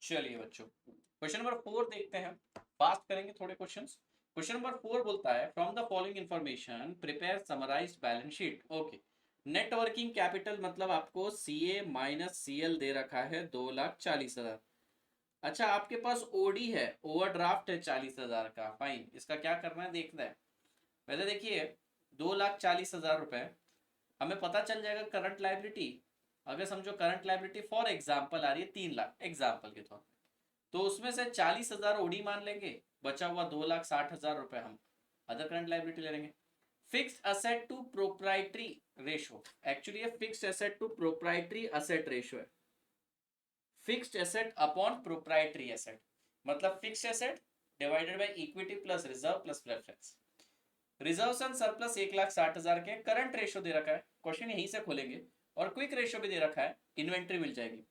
चलिए बच्चों, question number 4 देखते हैं। फास्ट करेंगे थोड़े क्वेश्चंस। क्वेश्चन नंबर 4 बोलता है from the following information prepare summarised balance sheet. Okay, net working capital मतलब आपको सीए माइनस सीएल दे रखा है 2,40,000। अच्छा, आपके पास ओडी है, ओवरड्राफ्ट है 40,000 का। फाइन, इसका क्या करना है देखना है। पहले देखिए, 2,40,000 रुपए हमें पता चल जाएगा करंट लाइबिलिटी। अगर समझो करंट लाइबिलिटी फॉर एग्जाम्पल आ रही है 3 लाख एग्जाम्पल के तौर पे, तो उसमें से 40,000 ओडी मान लेंगे, बचा हुआ 2,60,000 रुपए हम अदर करंट लाइबिलिटी ले लेंगे। Fixed asset to proprietary ratio, actually ये fixed asset to proprietary asset ratio है। Fixed asset upon proprietary asset मतलब fixed asset divided by equity plus reserve plus preference. Reserve and surplus 1,60,000 के current ratio दे रखा है, question यहीं से खोलेंगे। और क्विक रेशो भी दे रखा है, इन्वेंट्री मिल जाएगी।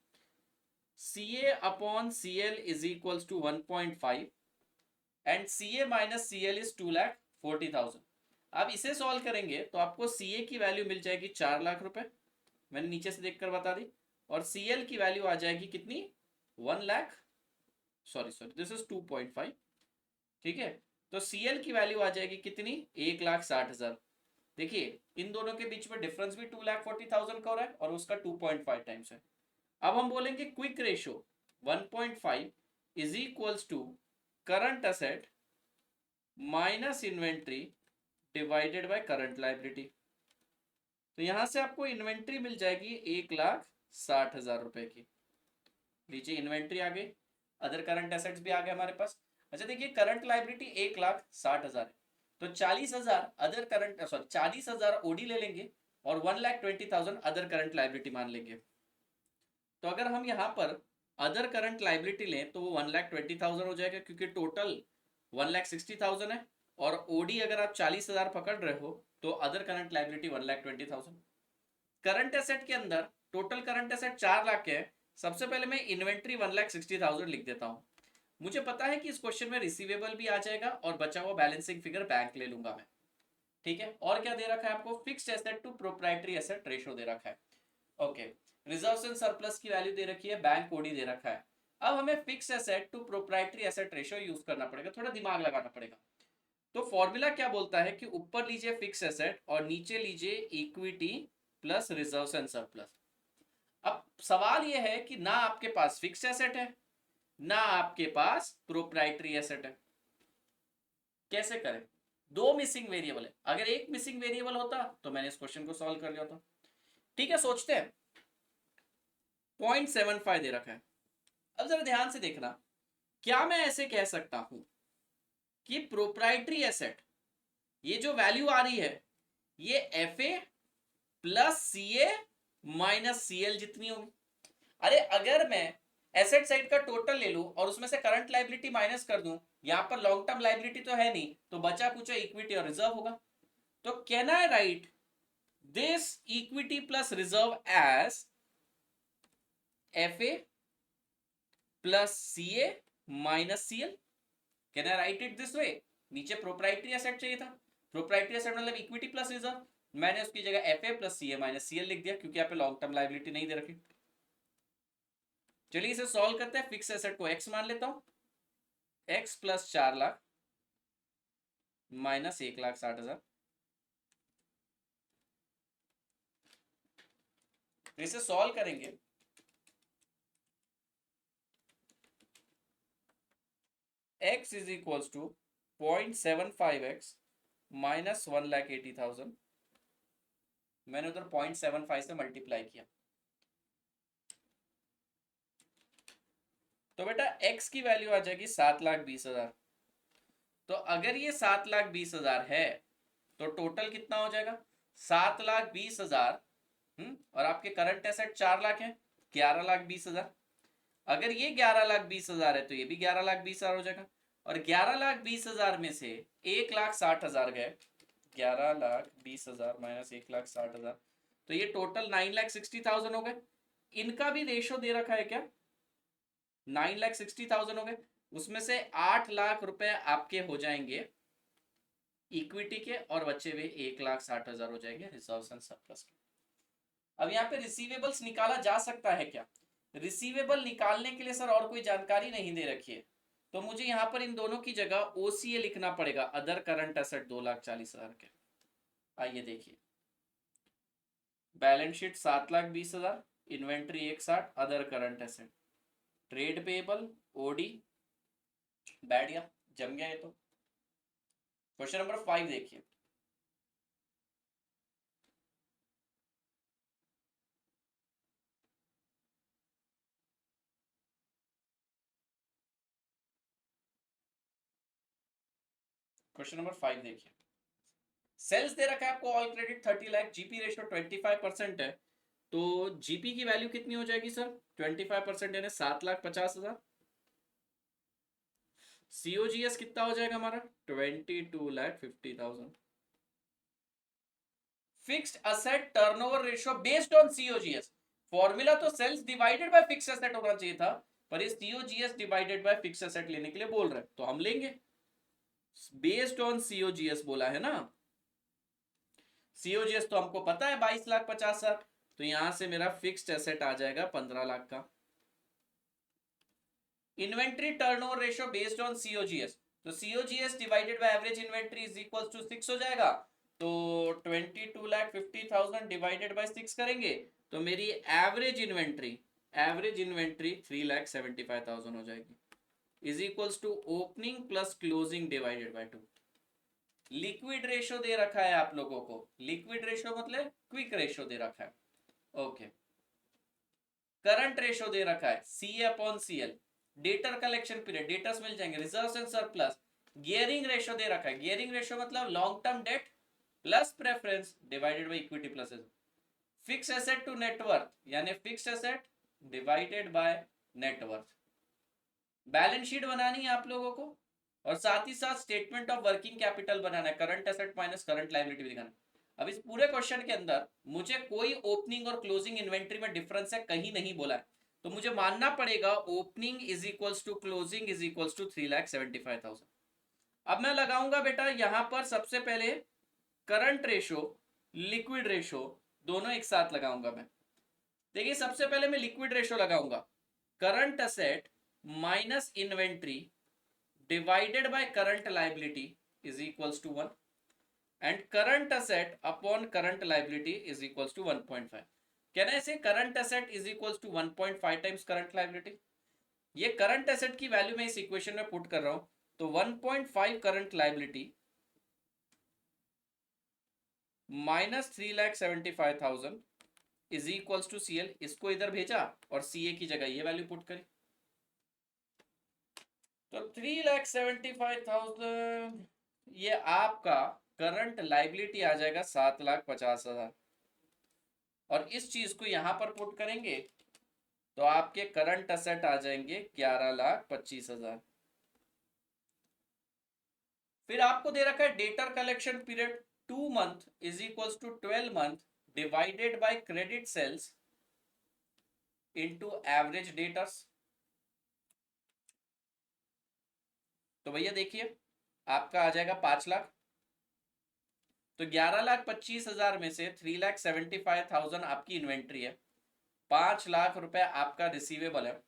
CA upon CL is equals to 1.5 and CA minus CL is 2,40,000। अब इसे सॉल्व करेंगे तो आपको CA की वैल्यू मिल जाएगी 4 लाख रुपए, मैंने नीचे से देखकर बता दी। और CL की वैल्यू आ जाएगी कितनी, 1 लाख, सॉरी दिस इज 2.5। ठीक है, तो CL की वैल्यू आ जाएगी कितनी, 1,60,000। देखिए इन दोनों के बीच में डिफरेंस भी 2,40,000 का हो रहा है और उसका 2.5 टाइम्स है। अब हम बोलेंगे quick ratio 1.5 is equals to current asset minus inventory divided by current liability. तो यहां से आपको इन्वेंट्री मिल जाएगी 1,60,000 रुपए की। लीजिए इन्वेंट्री आ गई, अदर करंट एसेट्स भी आ गए हमारे पास। अच्छा देखिए, करंट लाइबिलिटी 1,60,000 है, तो 40,000 अदर करंट, सॉरी 40,000 ओडी ले लेंगे और 1,20,000 अदर करंट लाइबिलिटी मान लेंगे। तो अगर हम यहाँ पर अदर करंट लाइबिलिटी लें तो वो 1,20,000 हो जाएगा, क्योंकि टोटल 1,60,000 है। और ओडी अगर आप 40,000 पकड़ रहे हो तो other current liability 1,20,000। Current asset के अंदर टोटल करंट एसेट 4 लाख के है। सबसे पहले मैं इन्वेंट्री 1,60,000 लिख देता हूँ। मुझे पता है कि इस क्वेश्चन में रिसीवेबल भी आ जाएगा और बचा हुआ बैलेंसिंग फिगर बैंक ले लूंगा मैं। ठीक है, और क्या दे रखा है आपको, fixed asset to proprietary asset ratio दे रखा है। ओके, रिजर्व एंड सरप्लस की वैल्यू दे रखी है, बैंक ओडी दे रखा है। अब हमें fixed asset to proprietary asset ratio use करना पड़ेगा, थोड़ा दिमाग लगाना पड़ेगा। तो फॉर्मूला क्या बोलता है कि ऊपर लीजिए फिक्स एसेट और नीचे लीजिए equity plus reserve and surplus. अब सवाल यह है कि ना आपके पास फिक्स एसेट है ना आपके पास प्रोप्राइटरी एसेट है, कैसे करें। दो मिसिंग वेरिएबल है, अगर एक मिसिंग वेरिएबल होता तो मैंने इस क्वेश्चन को सॉल्व कर लिया होता। ठीक है, सोचते हैं। 0.75 दे रखा है। अब जरा ध्यान से देखना, क्या मैं ऐसे कह सकता हूं कि प्रोप्राइटरी एसेट, ये जो वैल्यू आ रही है ये F A plus C A minus C L जितनी होगी। अरे अगर मैं एसेट साइड का टोटल ले लूं और उसमें से करंट लाइबिलिटी माइनस कर दूं, यहां पर लॉन्ग टर्म लाइबिलिटी तो है नहीं, तो बचा कुछ इक्विटी और रिजर्व होगा। तो can I write this equity plus reserve as F A plus C A minus C L. Can I write it this way. नीचे प्रोप्राइटरी एसेट चाहिए था, प्रोप्राइटरी एसेट मतलब इक्विटी प्लस रिजर्व, मैंने उसकी जगह F A plus C A minus C L लिख दिया, क्योंकि यहाँ पे लॉन्ग टर्म लाइबिलिटी नहीं दे रखी। चलिए इसे सॉल्व करते हैं। फिक्स एसेट को एक्स मान लेता हूं, एक्स प्लस 4 लाख माइनस 1,60,000। इसे सॉल्व करेंगे, x is equals to 0.75x minus 1,80,000। मैंने उधर 0.75 से मल्टीप्लाई किया, तो बेटा x की वैल्यू आ जाएगी 7,20,000। तो अगर ये 7,20,000 है तो टोटल कितना हो जाएगा, 7,20,000। और आपके करंट एसेट 4 लाख है, 11,20,000। अगर ये 11,20,000 है तो ये भी 11,20,000 हो जाएगा। और 11,20,000 में से 1,60,000 गए, 11,20,000 माइनस 1,60,000, तो ये टोटल 9,60,000 हो गए। इनका भी रेशो दे रखा है क्या, 9,60,000 हो गए। उसमें से 8 लाख रुपए आपके हो जाएंगे इक्विटी के और बचे हुए 1,60,000 हो जाएंगे रिजर्व एंड सरप्लस के। अब यहाँ पे रिसीवेबल्स निकाला जा सकता है क्या, रिसीवेबल निकालने के लिए सर और कोई जानकारी नहीं दे रखी है, तो मुझे यहाँ पर इन दोनों की जगह ओसीए लिखना पड़ेगा, अदर करंट एसेट 2,40,000 के। आइए देखिए, balance sheet 7,20,000, inventory 1,60, other current asset, trade payable, OD, बैठ गया, जम गया ये तो। क्वेश्चन नंबर 5 देखिए, क्वेश्चन नंबर 5 देखिए, सेल्स दे रखा है आपको, all credit 30 lakh, GP ratio 25% है, तो जीपी की वैल्यू कितनी हो जाएगी सर, 25% यानी 7,50,000। सीओजीएस कितना हो जाएगा हमारा, 22,50,000। Fixed asset turnover ratio based on COGS, formula तो sales divided by fixed asset होना चाहिए था, पर ये COGS divided by fixed asset लेने के लिए बोल रहे हैं, तो हम लेंगे बेस्ड ऑन सीओजीएस बोला है ना। सीओजीएस तो हमको पता है 22,50,000, तो यहां से मेरा फिक्स्ड एसेट आ जाएगा 15 लाख का। Inventory turnover ratio based on COGS, तो COGS divided by average inventory is equal to 6 हो जाएगा, तो 22,50,000 डिवाइडेड बाय 6 करेंगे तो मेरी एवरेज इन्वेंट्री 3,75,000 हो जाएगी, is equals to opening plus closing divided by 2। Liquid ratio दे रखा है आप लोगों को, लिक्विड रेशियो मतलब क्विक रेशियो दे रखा है, ओके। करंट रेशियो दे रखा है C upon CL, debtor collection period, debtors मिल जाएंगे, reserves and surplus, gearing ratio दे रखा है, गियरिंग रेशियो मतलब long term debt plus preference divided by equity plus fix asset to net worth यानी fix asset divided by net worth. Balance sheet बनानी है आप लोगों को, और साथ ही साथ स्टेटमेंट ऑफ वर्किंग कैपिटल बनाना है, current asset minus current liability दिखाना है। अब इस पूरे क्वेश्चन के अंदर मुझे कोई ओपनिंग और क्लोजिंग इन्वेंट्री में डिफरेंस है कहीं नहीं बोला है, तो मुझे मानना पड़ेगा opening is equals to closing is equals to 3,75,000। अब मैं लगाऊंगा बेटा यहां पर सबसे पहले करंट रेशो, लिक्विड रेशो दोनों एक साथ लगाऊंगा मैं। देखिए सबसे पहले मैं लिक्विड रेशो लगाऊंगा, current asset minus inventory divided by current liability is equals to 1 and current asset upon current liability is equals to 1.5। Can I say current asset is equals to 1.5 times current liability. ये current asset की value मैं इस equation में put कर रहा हूं, तो 1.5 current liability minus 3,75,000 is equals to CL, इसको इधर भेजा और सीए की जगह ये वैल्यू पुट करी, तो 3,75,000 ये आपका करंट लायबिलिटी आ जाएगा 7,50,000, और इस चीज को यहां पर पुट करेंगे तो आपके करंट असेट आ जाएंगे 11,25,000। फिर आपको दे रखा है debtor collection period 2 month is equals to 12 month divided by credit sales into average debtors. तो भैया देखिए आपका आ जाएगा 5 लाख, तो 11,25,000 में से 3,75,000 आपकी इन्वेंट्री है, 5 लाख रुपए आपका रिसीवेबल है,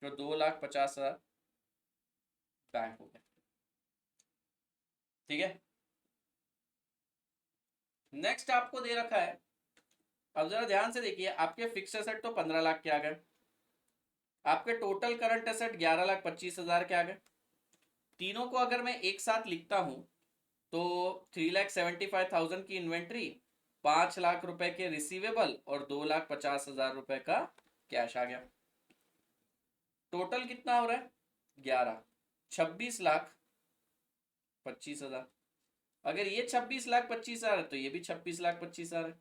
जो 2,50,000 बैंक हो गया, ठीक है। नेक्स्ट आपको दे रखा है, अब जरा ध्यान से देखिए, आपके फिक्स एसेट तो 15 लाख के आ गए, आपके टोटल करंट एसेट 11,25,000 के आ गए, तीनों को अगर मैं एक साथ लिखता हूं तो 3,75,000 की इन्वेंट्री, 5 लाख रुपए के रिसीवेबल और 2,50,000 रुपए का कैश आ गया, टोटल कितना हो रहा है 11, 26,25,000। अगर ये 26,25,000 है तो ये भी 26,25,000 है,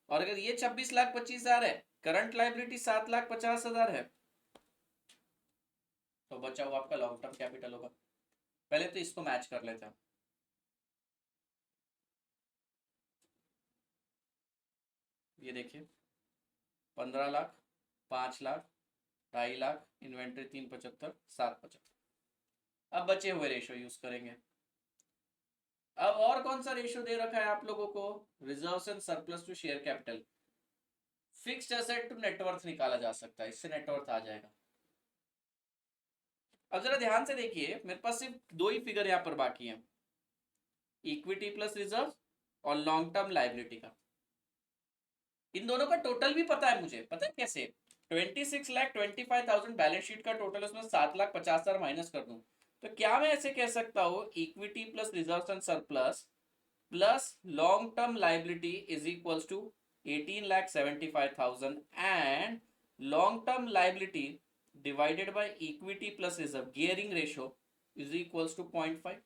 और अगर ये 26,25,000 है, करंट लायबिलिटी 7,50,000 है, तो बचा हुआ आपका लॉन्ग टर्म कैपिटल होगा। पहले तो इसको मैच कर लेते हैं, ये देखिए 15 लाख, 5 लाख, 2.5 लाख, इन्वेंट्री 3,75,000, 7,75,000। अब बचे हुए रेशो यूज करेंगे, अब और कौन सा रेशियो दे रखा है आप लोगों को, reserves and surplus to share capital. Fixed asset to net worth निकाला जा सकता है, इससे नेटवर्थ आ जाएगा। अब जरा ध्यान से देखिए, मेरे पास सिर्फ दो ही फिगर यहाँ पर बाकी हैं, इक्विटी प्लस रिजर्व और लॉन्ग टर्म लाइबिलिटी का। इन दोनों का टोटल भी पता है मुझे, पता है कैसे, 26,25,000 बैलेंस शीट का टोटल, उसमें 7,50,000 माइनस कर दूं, तो क्या मैं ऐसे कह सकता हूँ equity plus reserve and surplus plus long term liability is equals to 18,75,000 and long term liability divided by equity plus reserve gearing ratio is equals to 0.5।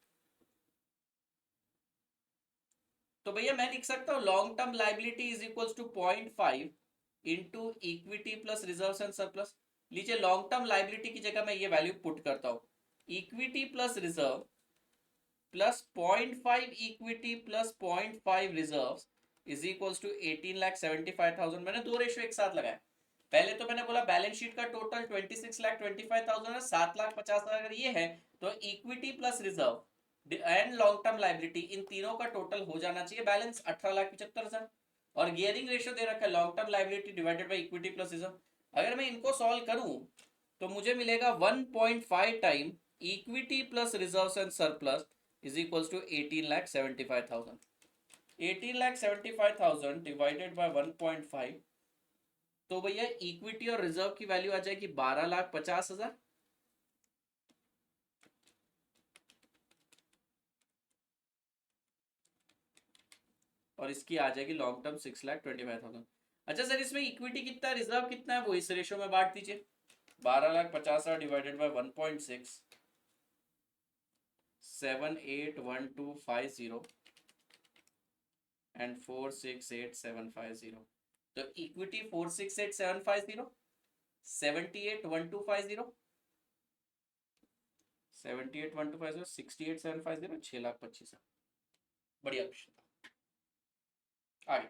तो भैया मैं लिख सकता हूँ long term liability is equals to 0.5 into equity plus reserve and surplus. लीजिए long term liability की जगह मैं ये वैल्यू पुट करता हूँ, equity plus reserve plus 0.5 equity plus 0.5 reserve is equals to 18,75,000। मैंने दो रेशियो एक साथ लगाए। पहले तो मैंने बोला बैलेंस शीट का टोटल 26,25,000 है, 7,50,000 अगर ये है तो equity plus reserve and long term liability in तीनों का टोटल हो जाना चाहिए बैलेंस 18,75,000। और गियरिंग रेशियो दे रखा है long term liability divided by equity plus reserve. अगर मैं इनको सॉल्व करूं तो मुझे मिलेगा 1.5 time equity plus reserve and surplus is equals to 18,75,000। 18,75,000 divided by 1.5, तो भैया इक्विटी और रिजर्व की वैल्यू आ जाएगी 12,50,000 और इसकी आ जाएगी लॉन्ग टर्म 6,25,000। अच्छा सर इसमें इक्विटी कितना है रिजर्व कितना है वो इस रेशियो में बांट दीजिए, 12,50,000 डिवाइडेड बाय 1.6, 781250 एंड 468750। तो इक्विटी 468750, 781250, 781250, 68,750, 6,25,000। बढ़िया क्वेश्चन था। आगे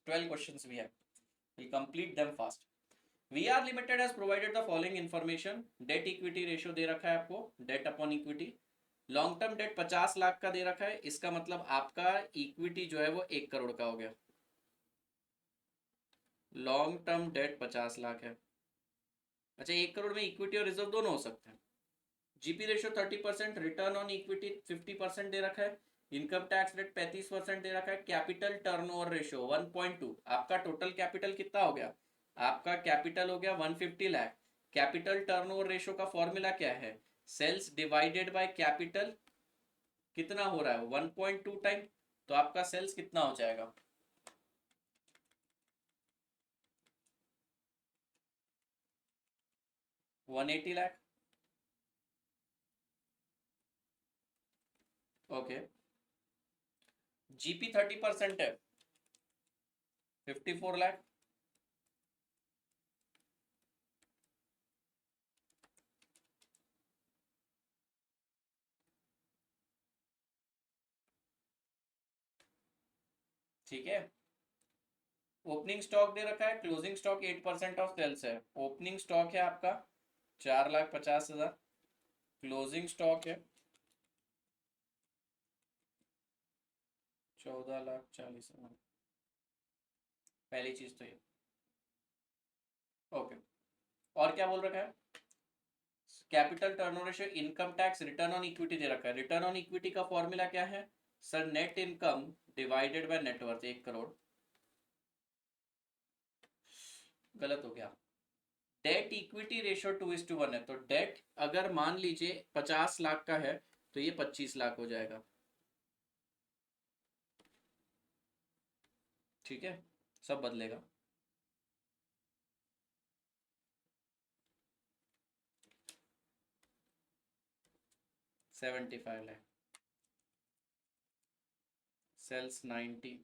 12 क्वेश्चंस भी है, we'll complete them fast। VR Limited has provided the following information। Debt equity ratio दे रखा है आपको, debt upon equity. Long term debt 50 lakh का दे रखा है, इसका मतलब आपका इक्विटी जो है वो 1 करोड़ का हो गया। लॉन्ग टर्म डेट 50 लाख है। अच्छा 1 करोड़ में इक्विटी और रिजर्व दोनों हो सकते हैं। GP ratio 30%, return on equity 50% दे रखा है, इनकम टैक्स रेट 35% दे रखा है, कैपिटल टर्नओवर रेशियो 1.2। आपका टोटल कैपिटल कितना हो गया, आपका कैपिटल हो गया 150 लाख। कैपिटल टर्नओवर रेशियो का फॉर्मूला क्या है, सेल्स डिवाइडेड बाय कैपिटल कितना हो रहा है 1.2 टाइम, तो आपका सेल्स कितना हो जाएगा 180 लाख। ओके जीपी 30% है, 54 लाख। ठीक है, ओपनिंग स्टॉक दे रखा है, क्लोजिंग स्टॉक 8% ऑफ सेल्स है। ओपनिंग स्टॉक है आपका 4,50,000, क्लोजिंग स्टॉक है 14,40,000। पहली चीज तो ये। ओके और क्या बोल रखा है, capital turnover ratio, income tax, return on equity दे रखा है। रिटर्न ऑन इक्विटी का फॉर्मूला क्या है sir, net income divided by net worth 1 crore. गलत हो गया, डेट इक्विटी रेशियो 2:1 है, तो डेट अगर मान लीजिए 50 लाख का है तो ये 25 लाख हो जाएगा। ठीक है सब बदलेगा। सेवेंटी फाइव लाख, सेल्स 90,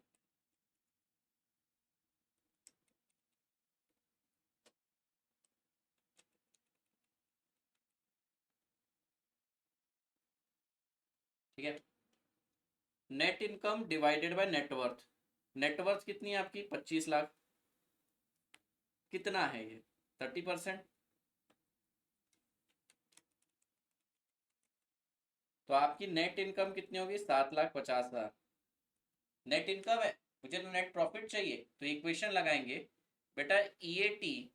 ठीक है। Net income divided by net worth, net worth कितनी है आपकी 25 लाख, कितना है ये 30%, तो आपकी नेट इनकम कितनी होगी? 7,50,000 नेट इनकम है, मुझे तो नेट प्रॉफिट चाहिए, तो इक्वेशन लगाएंगे बेटा, ईएटी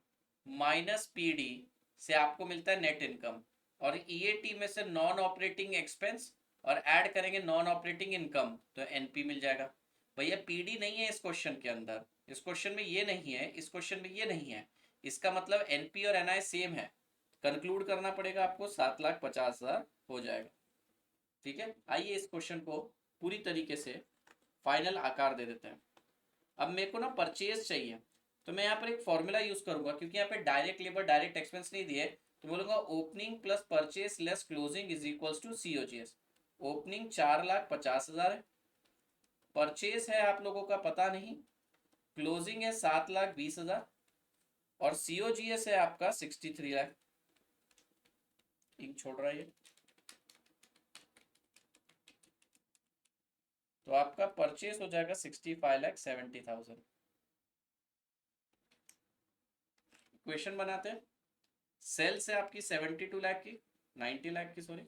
माइनस पीडी से आपको मिलता है नेट इनकम, और ईएटी में से नॉन ऑपरेटिंग एक्सपेंस और ऐड करेंगे नॉन ऑपरेटिंग इनकम, तो एनपी मिल जाएगा। भैया पीडी नहीं है इस क्वेश्चन के अंदर, इस क्वेश्चन में ये नहीं है, इस क्वेश्चन में ये नहीं है, इसका मतलब एनपी और एनआई सेम है, कंक्लूड करना पड़ेगा आपको, 7,50,000 हो जाएगा। ठीक है, आइए इस क्वेश्चन को पूरी तरीके से फाइनल आकार दे देते हैं। अब मेरे को ना परचेज चाहिए, तो मैं यहाँ पर एक फॉर्मूला यूज करूंगा, क्योंकि यहाँ पे डायरेक्ट लेबर डायरेक्ट एक्सपेंस नहीं दिए, तो बोलूंगा opening plus purchase less closing is equals to COGS. Opening 4,50,000 है, परचेज है आप लोगों का पता नहीं, क्लोजिंग है 7,20,000, और सीओजीएस है आपका 63 लाख। छोड़ रहा है, तो आपका परचेज हो जाएगा 65,70,000। इक्वेशन बनाते हैं, सेल्स है आपकी 72 लाख की, 90 लाख की सॉरी,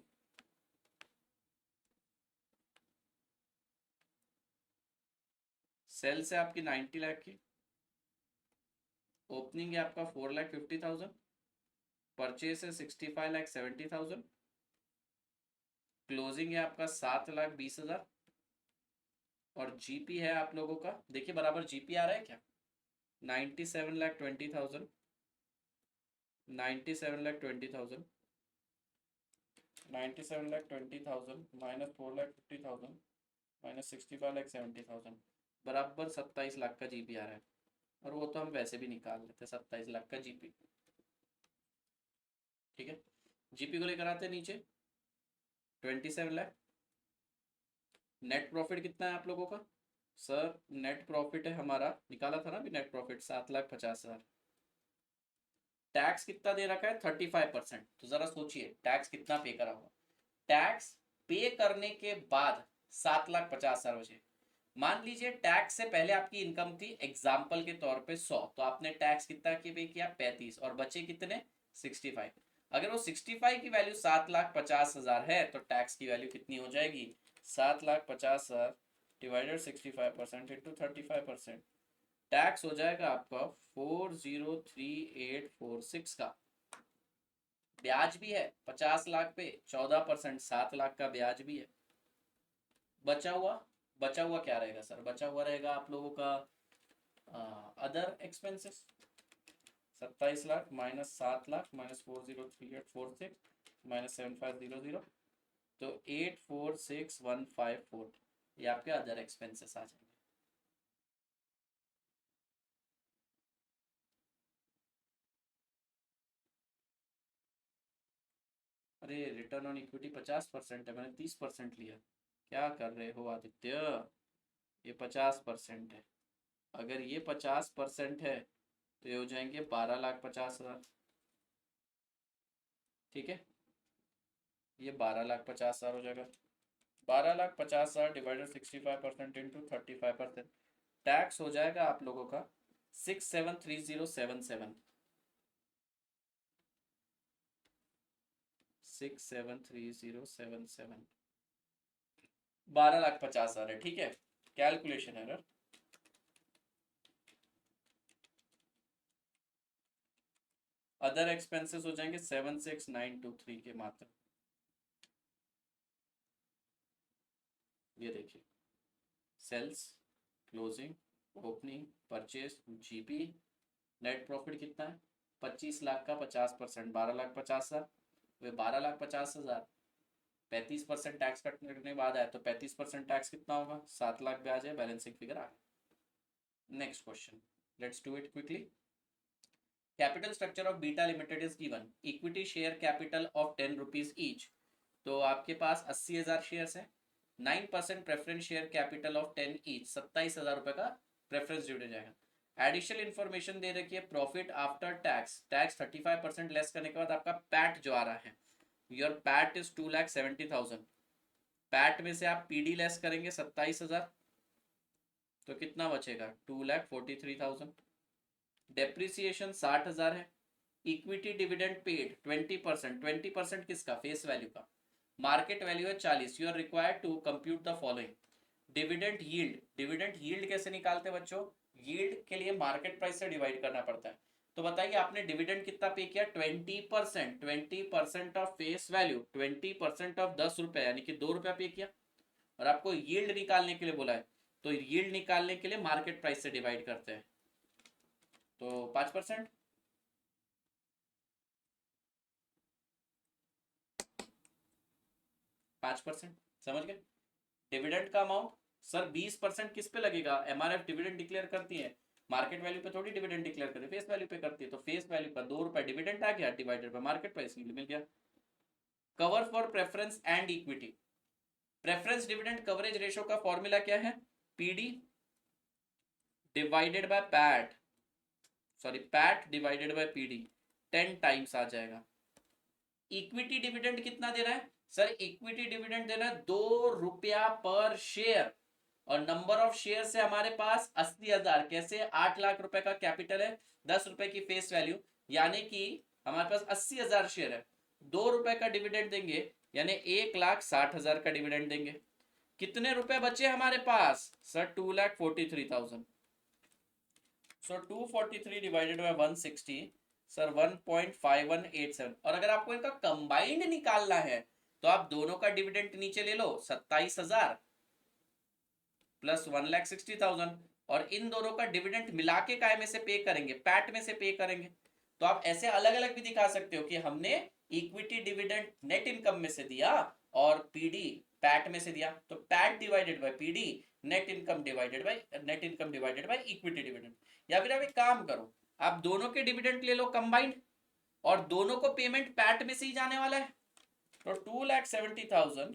सेल्स है आपकी 90 लाख की, ओपनिंग है आपका 4,50,000, परचेज है 65,70,000, क्लोजिंग है आपका 7,20,000, और जीपी है आप लोगों का, देखिए बराबर जीपी आ रहा है क्या, 97,20,000, 97,20,000, 97,20,000 माइनस 4,50,000 माइनस 65,70,000, बराबर 27 लाख का जीपी आ रहा है, और वो तो हम वैसे भी निकाल लेते, 27 लाख का जीपी। ठीक है, जीपी को लेकर आते हैं नीचे, 27 लाख। नेट प्रॉफिट कितना है आप लोगों का? सर नेट प्रॉफिट है हमारा, निकाला था ना अभी नेट प्रॉफिट, 7,50,000। टैक्स कितना दे रखा है? 35%। तो जरा सोचिए टैक्स कितना पे करा होगा, टैक्स पे करने के बाद 7,50,000 बचे। मान लीजिए टैक्स से पहले आपकी इनकम थी एग्जाम्पल के तौर पे 100, तो आपने टैक्स कितना की पे किया? 35, और बचे कितने? 65। अगर वो 65 की वैल्यू 7,50,000 है, तो टैक्स की वैल्यू कितनी हो जाएगी? 7,50,000 डिवाइडेड 65% इंटू 35%, टैक्स हो जाएगा आपका 403,846 का। ब्याज भी है 50 लाख पे 14%, 7 लाख का ब्याज भी है। बचा हुआ क्या रहेगा सर? बचा हुआ रहेगा आप लोगों का other expenses, 27 lakh minus 7 lakh minus 403,846 minus 7500, तो 846,154, ये आपके अदर एक्सपेंसेस आ जाएंगे। अरे रिटर्न ऑन इक्विटी 50% है, मैंने 30% लिया, क्या कर रहे हो आदित्य? ये 50% है, अगर ये 50% है तो ये हो जाएंगे 12,50,000। ठीक है, ये 12,50,000 हो जाएगा, 12,50,000 डिवाइडेड 65% इंटू 35%, टैक्स हो जाएगा आप लोगों का 673077, 673077, 12,50,000 है। ठीक है, कैलकुलेशन एरर, अदर एक्सपेंसेस हो जाएंगे 76,923 के मात्र। ये देखिए, sales, closing, opening, purchase, GP, net profit कितना है? 25 लाख का 50%, 12,50,000, वे 12,50,000 35% टैक्स कटने के बाद आया, तो 35% टैक्स कितना होगा? 7 लाख ब्याज है, बैलेंसिंग फिगर आ गया। Next question, let's do it quickly. Capital structure of beta limited is given, equity share capital of 10 rupees each, तो आपके पास 80,000 शेयर्स है, 9% preference share capital of 10 each, 27,000 रुपए का प्रेफरेंस जुड़ जाएगा। एडिशनल इन्फॉर्मेशन दे रखी है, profit after tax, tax 35% less करने के बाद आपका पैट जो आ रहा है, योर पैट इज 2,70,000, पैट में से आप पीडी लेस करेंगे 27,000, तो कितना बचेगा? 2,43,000। डेप्रिसिएशन 60,000 है, इक्विटी डिविडेंड पेड 20%, 20% किसका? फेस वैल्यू का, मार्केट वैल्यू है 40, you are required to compute the following. Dividend yield, dividend yield कैसे निकालते हैं बच्चों? यील्ड के लिए मार्केट प्राइस से डिवाइड करना पड़ता है। तो बताइए आपने डिविडेंड कितना पे किया? 20%, 20% ऑफ फेस वैल्यू, 20% ऑफ 10 रुपए यानी कि 2 रुपया पे किया, और आपको यील्ड निकालने के लिए बोला है। तो यील्ड निकालने के लिए मार्केट प्राइस से डिवाइड करते हैं, तो 5%। 5%, समझ गए? डिविडेंड का अमाउंट सर 20% किस पे लगेगा? एमआरएफ डिविडेंड डिक्लेयर करती है, मार्केट वैल्यू पे थोड़ी डिविडेंड डिक्लेयर करती है, फेस वैल्यू पे करती है। तो फेस वैल्यू का 2 रुपए डिविडेंड आ गया, डिवाइडेड बाय मार्केट प्राइस, मिल गया। Cover for preference and equity, preference dividend coverage ratio का फॉर्मूला क्या है? PD divided by PAT, sorry PAT divided by PD, 10 times आ जाएगा। इक्विटी डिविडेंड कितना दे रहा है सर? इक्विटी डिविडेंड दे रहा है 2 रुपया पर शेयर, और नंबर ऑफ शेयर है हमारे पास 80,000। कैसे? 8 लाख रुपए का कैपिटल है, 10 रुपए की फेस वैल्यू, यानी कि हमारे पास 80,000 शेयर है। 2 रुपए का डिविडेंड देंगे यानी 1,60,000 का डिविडेंड देंगे। कितने रुपए बचे हमारे पास sir? 2,43,000। So 243 divided by 160 sir 1.5187। और अगर आपको इनका कंबाइंड निकालना है तो आप दोनों का डिविडेंड नीचे ले लो, 27,000 प्लस 1,60,000, और इन दोनों का डिविडेंड मिला के काय में से पे करेंगे? पैट में से पे करेंगे। तो आप ऐसे अलग अलग भी दिखा सकते हो कि हमने इक्विटी डिविडेंड नेट इनकम में से दिया और पीडी पैट में से दिया, तो PAT divided by PD, net income divided by equity dividend. या फिर आप एक काम करो, आप दोनों के डिविडेंड ले लो कंबाइंड, और दोनों को पेमेंट पैट में से ही जाने वाला है। तो 2,70,000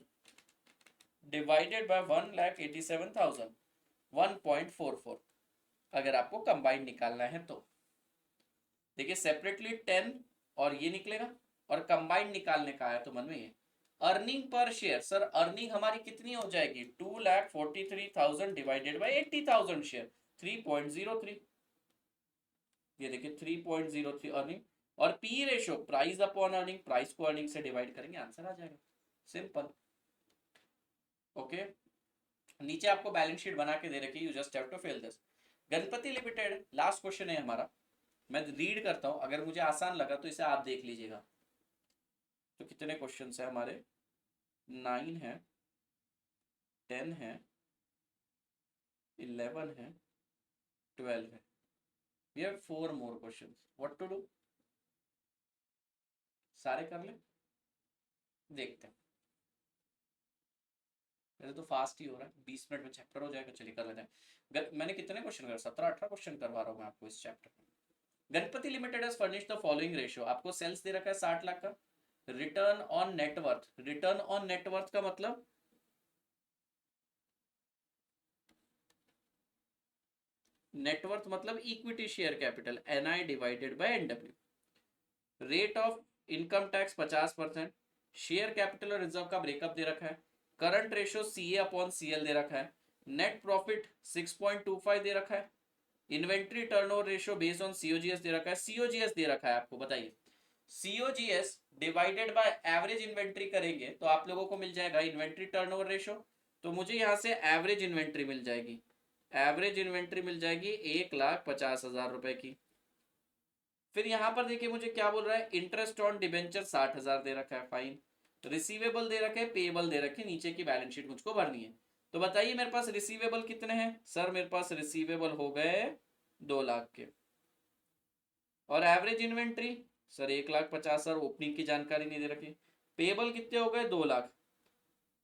डिवाइडेड बाय 1,87,000, 1.44, अगर आपको कंबाइंड निकालना है तो। देखिए सेपरेटली 10 और ये निकलेगा, और कंबाइंड निकालने का आया तो मन में ये। Earning per share, sir earning हमारी कितनी हो जाएगी? 2,43,000 डिवाइडेड बाय 80,000 शेयर, 3.03। ये देखिए 3.03 अर्निंग, और P ratio price upon earning, price को अर्निंग से डिवाइड करेंगे, आंसर आ जाएगा, सिंपल। ओके, नीचे आपको बैलेंस शीट बना के दे रखी, you just have to fill this. Ganpati limited last question है हमारा, मैं रीड करता हूं, अगर मुझे आसान लगा तो इसे आप देख लीजिएगा। तो कितने क्वेश्चन है हमारे? 9 है, 10 है, 11 है, 12 है। We have 4 more question, what to do? सारे कर ले, देखते हैं। वैसे तो फास्ट ही हो रहा है, 20 मिनट में चैप्टर हो जाएगा, चलिए कर लेते हैं। मैंने कितने क्वेश्चन कर? 17-18 क्वेश्चन करवा रहा हूँ मैं आपको इस चैप्टर में। Ganpati limited has furnished the following ratio, आपको सेल्स दे रखा है 60 लाख का। Return on net worth, return on net worth का मतलब नेटवर्थ मतलब equity share capital, NI divided by NW. Rate of income tax 50%, share capital और रिजर्व का ब्रेकअप दे रखा है। Current ratio CA upon CL दे रखा है। नेट प्रॉफिट 6.25 दे रखा है। Inventory turnover ratio based on COGS दे रखा है। सीओजीएस दे रखा है आपको, बताइए COGS divided by average inventory करेंगे तो आप लोगों को मिल जाएगा इन्वेंट्री टर्नओवर रेशियो। तो मुझे यहां से एवरेज इन्वेंट्री मिल जाएगी, एवरेज इन्वेंट्री मिल जाएगी 1,50,000 रुपए की। फिर यहां पर देखिए मुझे क्या बोल रहा है, इंटरेस्ट ऑन डिबेंचर 60,000 दे रखा है, फाइन। रिसीवेबल दे रखे, पेबल दे रखे, नीचे की बैलेंस शीट मुझको भरनी है। तो बताइए मेरे पास रिसीवेबल कितने हैं? सर मेरे पास रिसीवेबल हो गए 2 लाख के। और एवरेज इन्वेंट्री सर 1,50,000, ओपनिंग की जानकारी नहीं दे रखी। पेबल कितने हो गए? 2 लाख।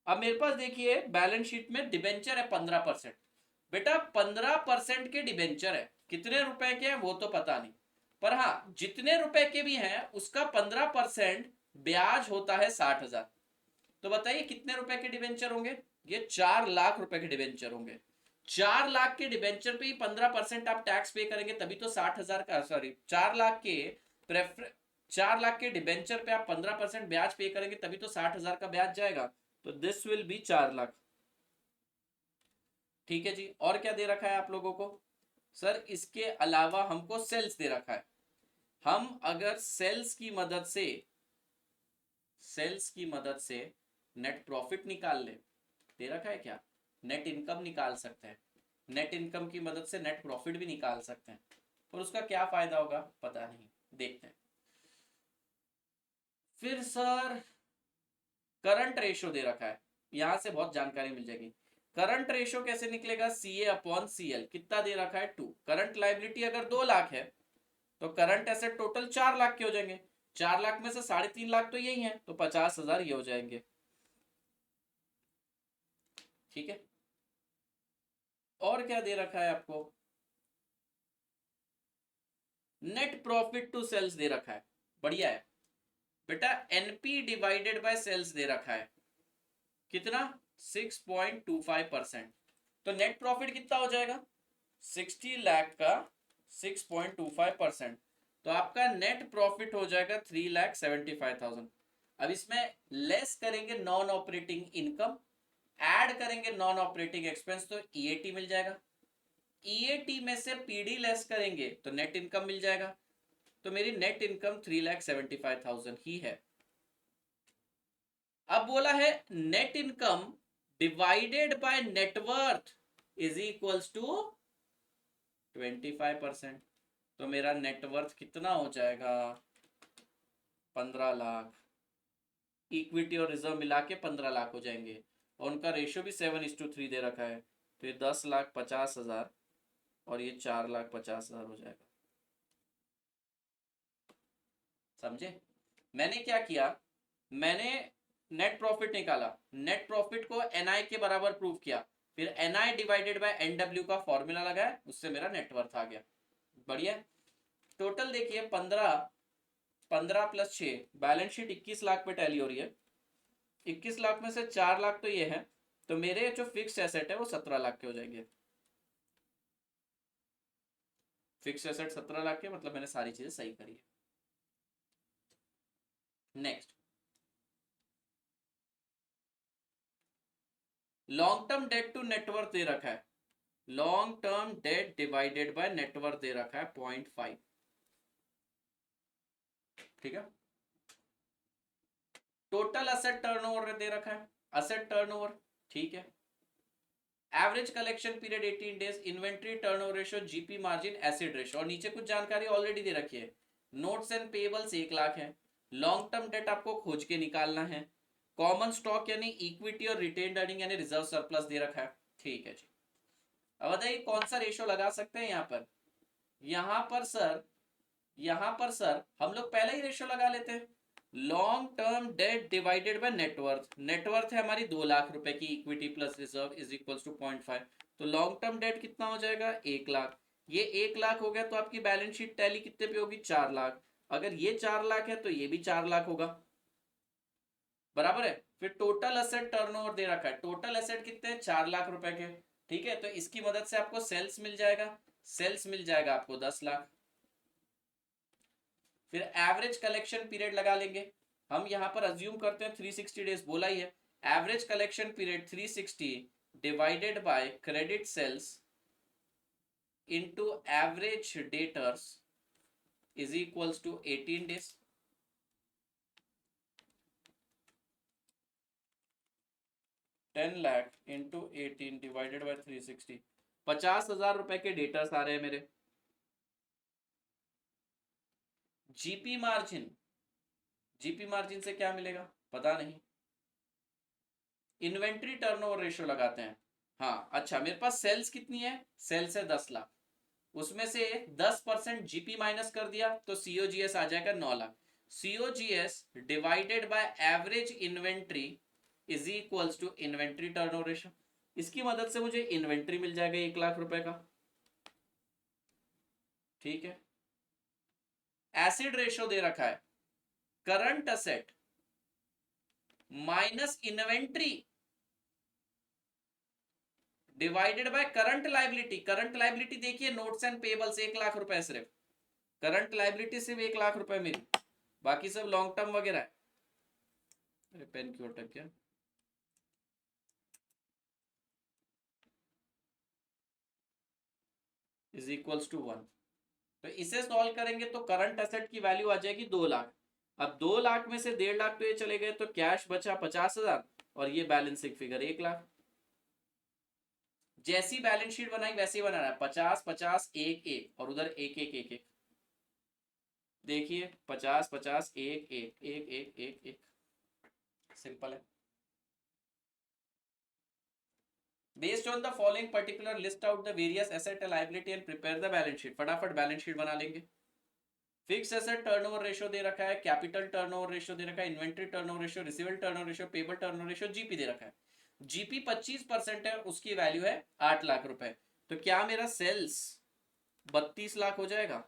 अब मेरे पास देखिए बैलेंस शीट में डिबेंचर है 15%। बेटा 15% के डिबेंचर है, कितने रुपए के हैं वो तो पता नहीं, पर हाँ जितने रुपए के भी हैं उसका 15% ब्याज होता है 60,000। तो बताइए कितने रुपए के डिबेंचर होंगे? ये 4 लाख रुपए के डिबेंचर होंगे। 4 लाख के डिबेंचर पे ही 15% आप टैक्स पे करेंगे, तभी तो 60,000 का, सॉरी 4 लाख के 4 लाख के डिबेंचर पे आप 15% ब्याज पे करेंगे, तभी तो 60,000 का ब्याज जाएगा। तो दिस विल बी 4 लाख। ठीक है जी, और क्या दे रखा है आप लोगों को? सर इसके अलावा हमको सेल्स दे रखा है। हम अगर सेल्स की मदद से नेट प्रॉफिट निकाल ले, दे रखा है क्या, नेट इनकम निकाल सकते हैं, नेट इनकम की मदद से नेट प्रॉफिट भी निकाल सकते हैं, और उसका क्या फायदा होगा पता नहीं, देखते हैं। फिर सर करंट रेशो दे रखा है, यहां से बहुत जानकारी मिल जाएगी। करंट रेशो कैसे निकलेगा, CA अपॉन CL, कितना दे रखा है 2। करंट लाइबिलिटी अगर 2 लाख है तो करंट एसेट टोटल 4 लाख के हो जाएंगे, 4 लाख में से 3.5 लाख तो यही है, तो 50,000 ये हो जाएंगे। ठीक है, और क्या दे रखा है आपको, नेट प्रॉफिट टू सेल्स दे रखा है, बढ़िया है बेटा। एनपी डिवाइडेड बाय सेल्स दे रखा है, कितना 6.25%। तो नेट प्रॉफिट कितना हो जाएगा, 60 लाख का 6.25%, तो आपका नेट प्रॉफिट हो जाएगा 3,75,000। अब इसमें लेस करेंगे नॉन ऑपरेटिंग इनकम, ऐड करेंगे नॉन ऑपरेटिंग एक्सपेंस, तो ईएटी मिल जाएगा। ईएटी में से पीडी लेस करेंगे तो नेट इनकम मिल जाएगा, तो मेरी नेट इनकम 3,75,000 ही है। अब बोला है net income divided by net worth is equals to 25%, तो मेरा नेटवर्थ कितना हो जाएगा 15 लाख, इक्विटी और रिजर्व मिला के 15 लाख हो जाएंगे, और उनका रेशियो भी 7:3 दे रखा है, तो ये 10,50,000 और ये 4,50,000 हो जाएगा। समझे, मैंने क्या किया, मैंने नेट प्रॉफिट निकाला, नेट प्रॉफिट को एनआई के बराबर प्रूव किया, फिर एनआई डिवाइडेड बाय एनडब्ल्यू का फॉर्मूला लगाया, उससे मेरा नेटवर्थ आ गया। बढ़िया, टोटल देखिए 15 प्लस 6, बैलेंस शीट 21 लाख पे टैली हो रही है, 21 लाख में से 4 लाख तो ये है, तो मेरे जो फिक्स एसेट है वो 17 लाख के हो जाएंगे। फिक्स एसेट 17 लाख के, मतलब मैंने सारी चीजें सही करी है। Next, long term debt to net worth दे रखा है, long term debt divided by net worth दे रखा है 0.5। ठीक है, टोटल असेट टर्नओवर दे रखा है, असेट टर्नओवर, ठीक है। Average collection period 18 days, inventory turnover ratio, GP margin, acid ratio, और नीचे कुछ जानकारी ऑलरेडी दे रखी है। नोट्स एंड पेबल्स 1 लाख है, लॉन्ग टर्म डेट आपको खोज के निकालना है, कॉमन स्टॉक यानी इक्विटी और रिटेन्ड अर्निंग यानी रिजर्व सरप्लस दे रखा है। ठीक है जी, अब बताइए कौन सा रेशियो लगा सकते हैं यहाँ पर, यहाँ पर सर हम लोग पहले ही रेशियो लगा लेते हैं, long term debt divided by net worth, net worth है हमारी 2 लाख रुपए की, equity plus reserve is equals to 0.5, तो लॉन्ग टर्म डेट कितना हो जाएगा 1 लाख, ये 1 लाख हो गया, तो आपकी बैलेंस शीट टैली कितने पे होगी 4 लाख, अगर ये 4 लाख है तो ये भी 4 लाख होगा, बराबर है। फिर टोटल एसेट टर्नओवर दे रखा है, टोटल एसेट कितने हैं 4 लाख रुपए के, ठीक है, तो इसकी मदद से आपको सेल्स मिल जाएगा, सेल्स मिल जाएगा आपको 10 लाख। फिर एवरेज कलेक्शन पीरियड लगा लेंगे, हम यहां पर अज्यूम करते हैं 360 डेज बोला ही है, average collection period 360 divided by credit sales into average debtors is equals to 18 days. Ten lakh into 18 divided by 360, 50,000 रुपए के डेटर्स आ रहे हैं मेरे। जीपी मार्जिन, जीपी मार्जिन से क्या मिलेगा पता नहीं, इन्वेंट्री टर्नओवर रेशियो लगाते हैं। हाँ अच्छा, मेरे पास सेल्स कितनी है, सेल्स है 10 लाख, उसमें से 10% जीपी माइनस कर दिया तो सीओजीएस आ जाएगा 9 lakh, COGS divided by average inventory is equals to inventory turnover ratio, इसकी मदद से मुझे इन्वेंट्री मिल जाएगा 1 लाख रुपए का। ठीक है, एसिड रेशियो दे रखा है, current asset minus inventory divided by current liability, current liability देखिए नोट्स एंड पेबल्स 1 लाख रुपए, सिर्फ करंट लाइबिलिटी सिर्फ 1 लाख रुपए मेरी, बाकी सब लॉन्ग टर्म वगैरह है। अरे पेन क्यों अटक गया, इज इक्वल्स टू 1, तो इसे सॉल्व करेंगे तो करंट एसेट की वैल्यू आ जाएगी 2 लाख, अब 2 लाख में से 1.5 लाख तो ये चले गए, तो कैश बचा 50,000, और ये बैलेंसिंग फिगर 1,00,000। जैसी बैलेंस शीट बनाई वैसे बनाना है, 50 50 1 1 और उधर 1 1 1 1। देखिए 50 50 1 1 1 1 1 1, सिंपल है। Based on the following particular list out the various asset liability and prepare the balance sheet. फटाफट बैलेंस शीट बना लेंगे। फिक्स एसेट टर्नओवर रेशियो दे रखा है, कैपिटल टर्नओवर रेशियो दे रखा है, inventory turnover ratio, receivable turnover ratio, payable turnover ratio, GP दे रखा है। जीपी 25% है, उसकी वैल्यू है 8 लाख रुपए। तो क्या मेरा सेल्स 32 लाख हो जाएगा?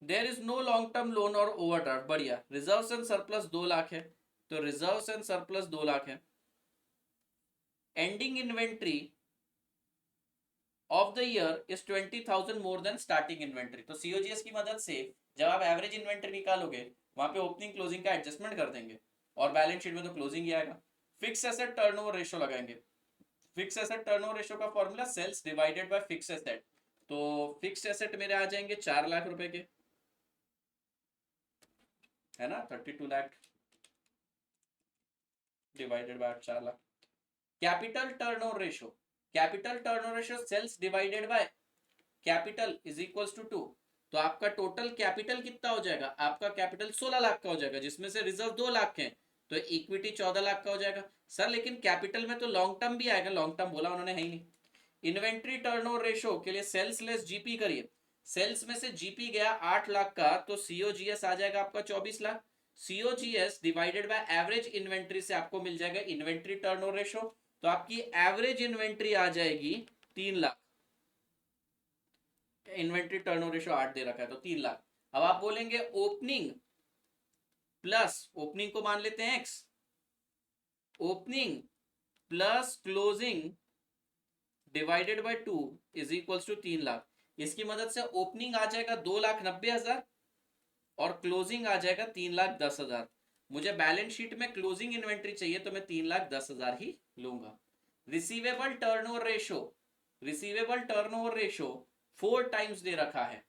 There is no long term loan और ओवरड्राफ्ट, बढ़िया। रिजर्व्स एंड सरप्लस 2 लाख है, तो रिजर्व्स एंड सरप्लस 2 लाख है। Ending inventory of the year is 20,000 more than starting inventory. तो सीओजीएस की मदद से जब आप एवरेज इन्वेंट्री निकालोगे वहां पे ओपनिंग क्लोजिंग का एडजस्टमेंट कर देंगे, और बैलेंस शीट में तो क्लोजिंग ही आएगा। फिक्स एसेट टर्नओवर रेशियो लगाएंगे। फिक्स एसेट टर्नओवर रेशियो का formula sales divided by fix asset. तो फिक्स एसेट मेरे आ जाएंगे 4 लाख रुपए के, है ना, 32 lakh divided by 4 lakh. Capital turnover ratio, capital turnover ratio sales divided by capital is equals to 2। तो आपका टोटल कैपिटल कितना हो जाएगा? आपका कैपिटल 16 लाख का हो जाएगा, जिसमें से रिजर्व 2 लाख के हैं, तो इक्विटी 14 लाख का हो जाएगा। सर लेकिन कैपिटल में तो लॉन्ग टर्म भी आएगा, लॉन्ग टर्म बोला उन्होंने, है ही नहीं। इन्वेंट्री टर्नओवर रेशियो के लिए सेल्स लेस जीपी करिए। सेल्स में से जीपी गया 8 लाख का, तो सीओजीएस आ जाएगा आपका 24 lakh. COGS divided by average inventory से आपको मिल जाएगा इन्वेंट्री टर्नओवर रेशियो। तो आपकी एवरेज इन्वेंट्री आ जाएगी 3 लाख। इन्वेंट्री टर्नओवर रेशियो 8 दे रखा है, तो 3 लाख। अब आप बोलेंगे ओपनिंग प्लस, ओपनिंग को मान लेते हैं X, opening plus closing divided by 2 is equals to 3 lakh. इसकी मदद से ओपनिंग आ जाएगा 2,90,000 और क्लोजिंग आ जाएगा 3,10,000। मुझे बैलेंस शीट में क्लोजिंग इन्वेंट्री चाहिए, तो मैं 3,10,000 ही लूंगा। Receivable turnover ratio, receivable turnover ratio 4 times दे रखा है,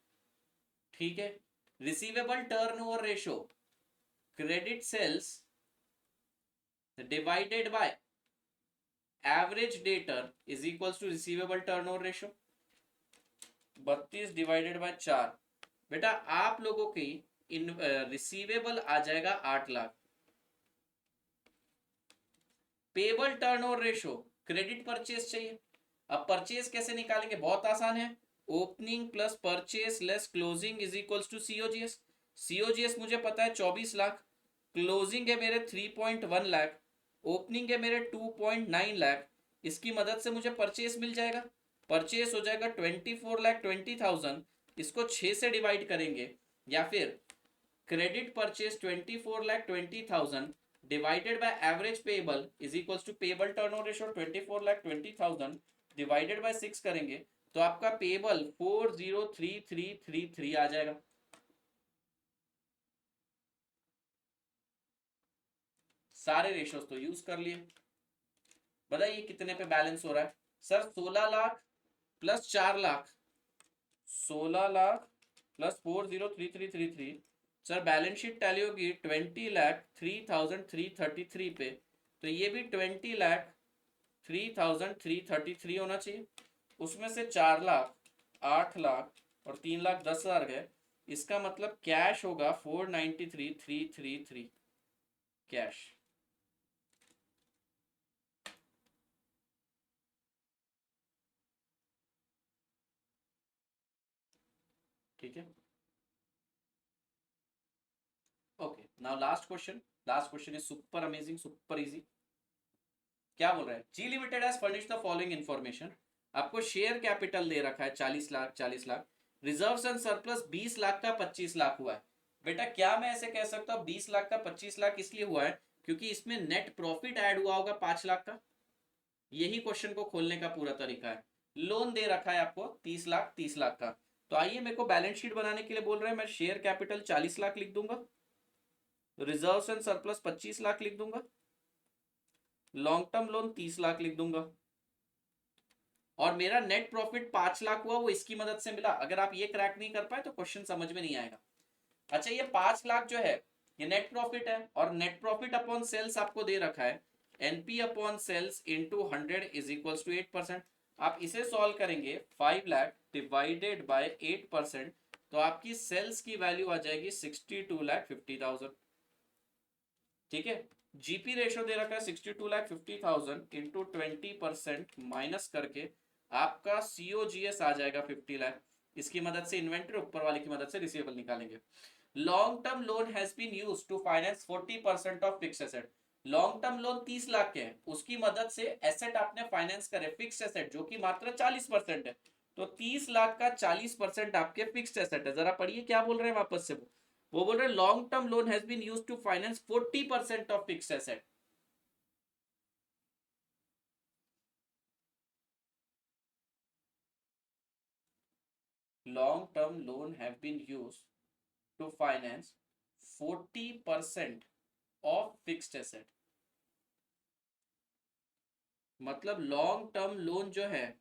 ठीक है। Receivable turnover ratio credit sales divided by average debtor is equals to receivable turnover ratio. 32 divided by 4। बेटा आप लोगों की इन रिसीवेबल आ जाएगा 8 lakh. Payable turnover ratio credit purchase चाहिए। अब परचेस कैसे निकालेंगे? बहुत आसान है, opening plus purchase less closing is equals to COGS. COGS मुझे पता है 24 लाख, क्लोजिंग है मेरे 3.1 लाख, ओपनिंग है मेरे 2.9 लाख। इसकी मदद से मुझे परचेस मिल जाएगा। परचेस हो जाएगा 24,20,000। इसको 6 से डिवाइड करेंगे, या फिर credit purchase 24,20,000 divided by average payable is equals to payable turnover ratio 24,20,000 divided by 6 करेंगे, तो आपका पेबल 403333 आ जाएगा। सारे रेशियोज तो यूज कर लिए। बताइए कितने पे बैलेंस हो रहा है? Sir 16 lakh plus 4 lakh, 16 lakh plus 403333। Sir balance sheet tally होगी 20,03,333 पे, तो ये भी 20,03,333 होना चाहिए। उसमें से 4 लाख, 8 लाख और 3,10,000 है। इसका मतलब कैश होगा 493,333 कैश। ठीक है, okay. Now last question. Last question is super amazing, super easy. क्या बोल रहा है? G limited has furnished the following information. आपको शेयर कैपिटल दे रखा है 40 lakh, 40 lakh. Reserves and surplus 20 lakh का 25 लाख हुआ है। बेटा क्या मैं ऐसे कह सकता हूँ 20 लाख का 25 लाख इसलिए हुआ है क्योंकि इसमें नेट प्रॉफिट ऐड हुआ होगा 5 लाख का। यही क्वेश्चन को खोलने का पूरा तरीका है। लोन दे रखा है आपको 30 लाख, 30 लाख का। तो आइए, मेरे को बैलेंस शीट बनाने के लिए बोल रहे हैं, मैं शेयर कैपिटल 40 लाख लिख दूंगा, रिजर्व्स एंड सरप्लस 25 लाख लिख दूंगा, लॉन्ग टर्म लोन 30 लाख लिख दूंगा, और मेरा नेट प्रॉफिट 5 लाख हुआ, वो इसकी मदद से मिला। अगर आप ये क्रैक नहीं कर पाए तो क्वेश्चन समझ में नहीं आएगा। अच्छा, ये 5 लाख जो है ये नेट प्रॉफिट है, और नेट प्रॉफिट अपॉन सेल्स आपको दे रखा है NP upon sales into 100 is equal to 8%। आप इसे सॉल्व करेंगे 5 लाख डिवाइडेड बाय 8%, तो आपकी सेल्स की वैल्यू आ जाएगी 62,50,000। ठीक है, जीपी रेशो दे रखा है 62,50,000 इंटू 20% माइनस करके आपका सीओजीएस आ जाएगा 50 लाख। इसकी मदद से इन्वेंटरी ऊपर वाले की मदद से रिसीवेबल निकालेंगे। Long term loan has been used to finance 40% of fixed asset. Long term loan 30 lakh के हैं, उसकी मदद से एसेट आपने फाइनेंस करे, फिक्स्ड एसेट जो कि मात्र 40% है। तो 30 लाख का 40% आपके फिक्स्ड एसेट है। जरा पढ़िए क्या बोल रहे हैं वापस से। वो बोल रहे हैं long term loan has been used to finance 40% of fixed asset. Long term loan have been used to finance 40% of fixed asset. मतलब लॉन्ग टर्म लोन जो है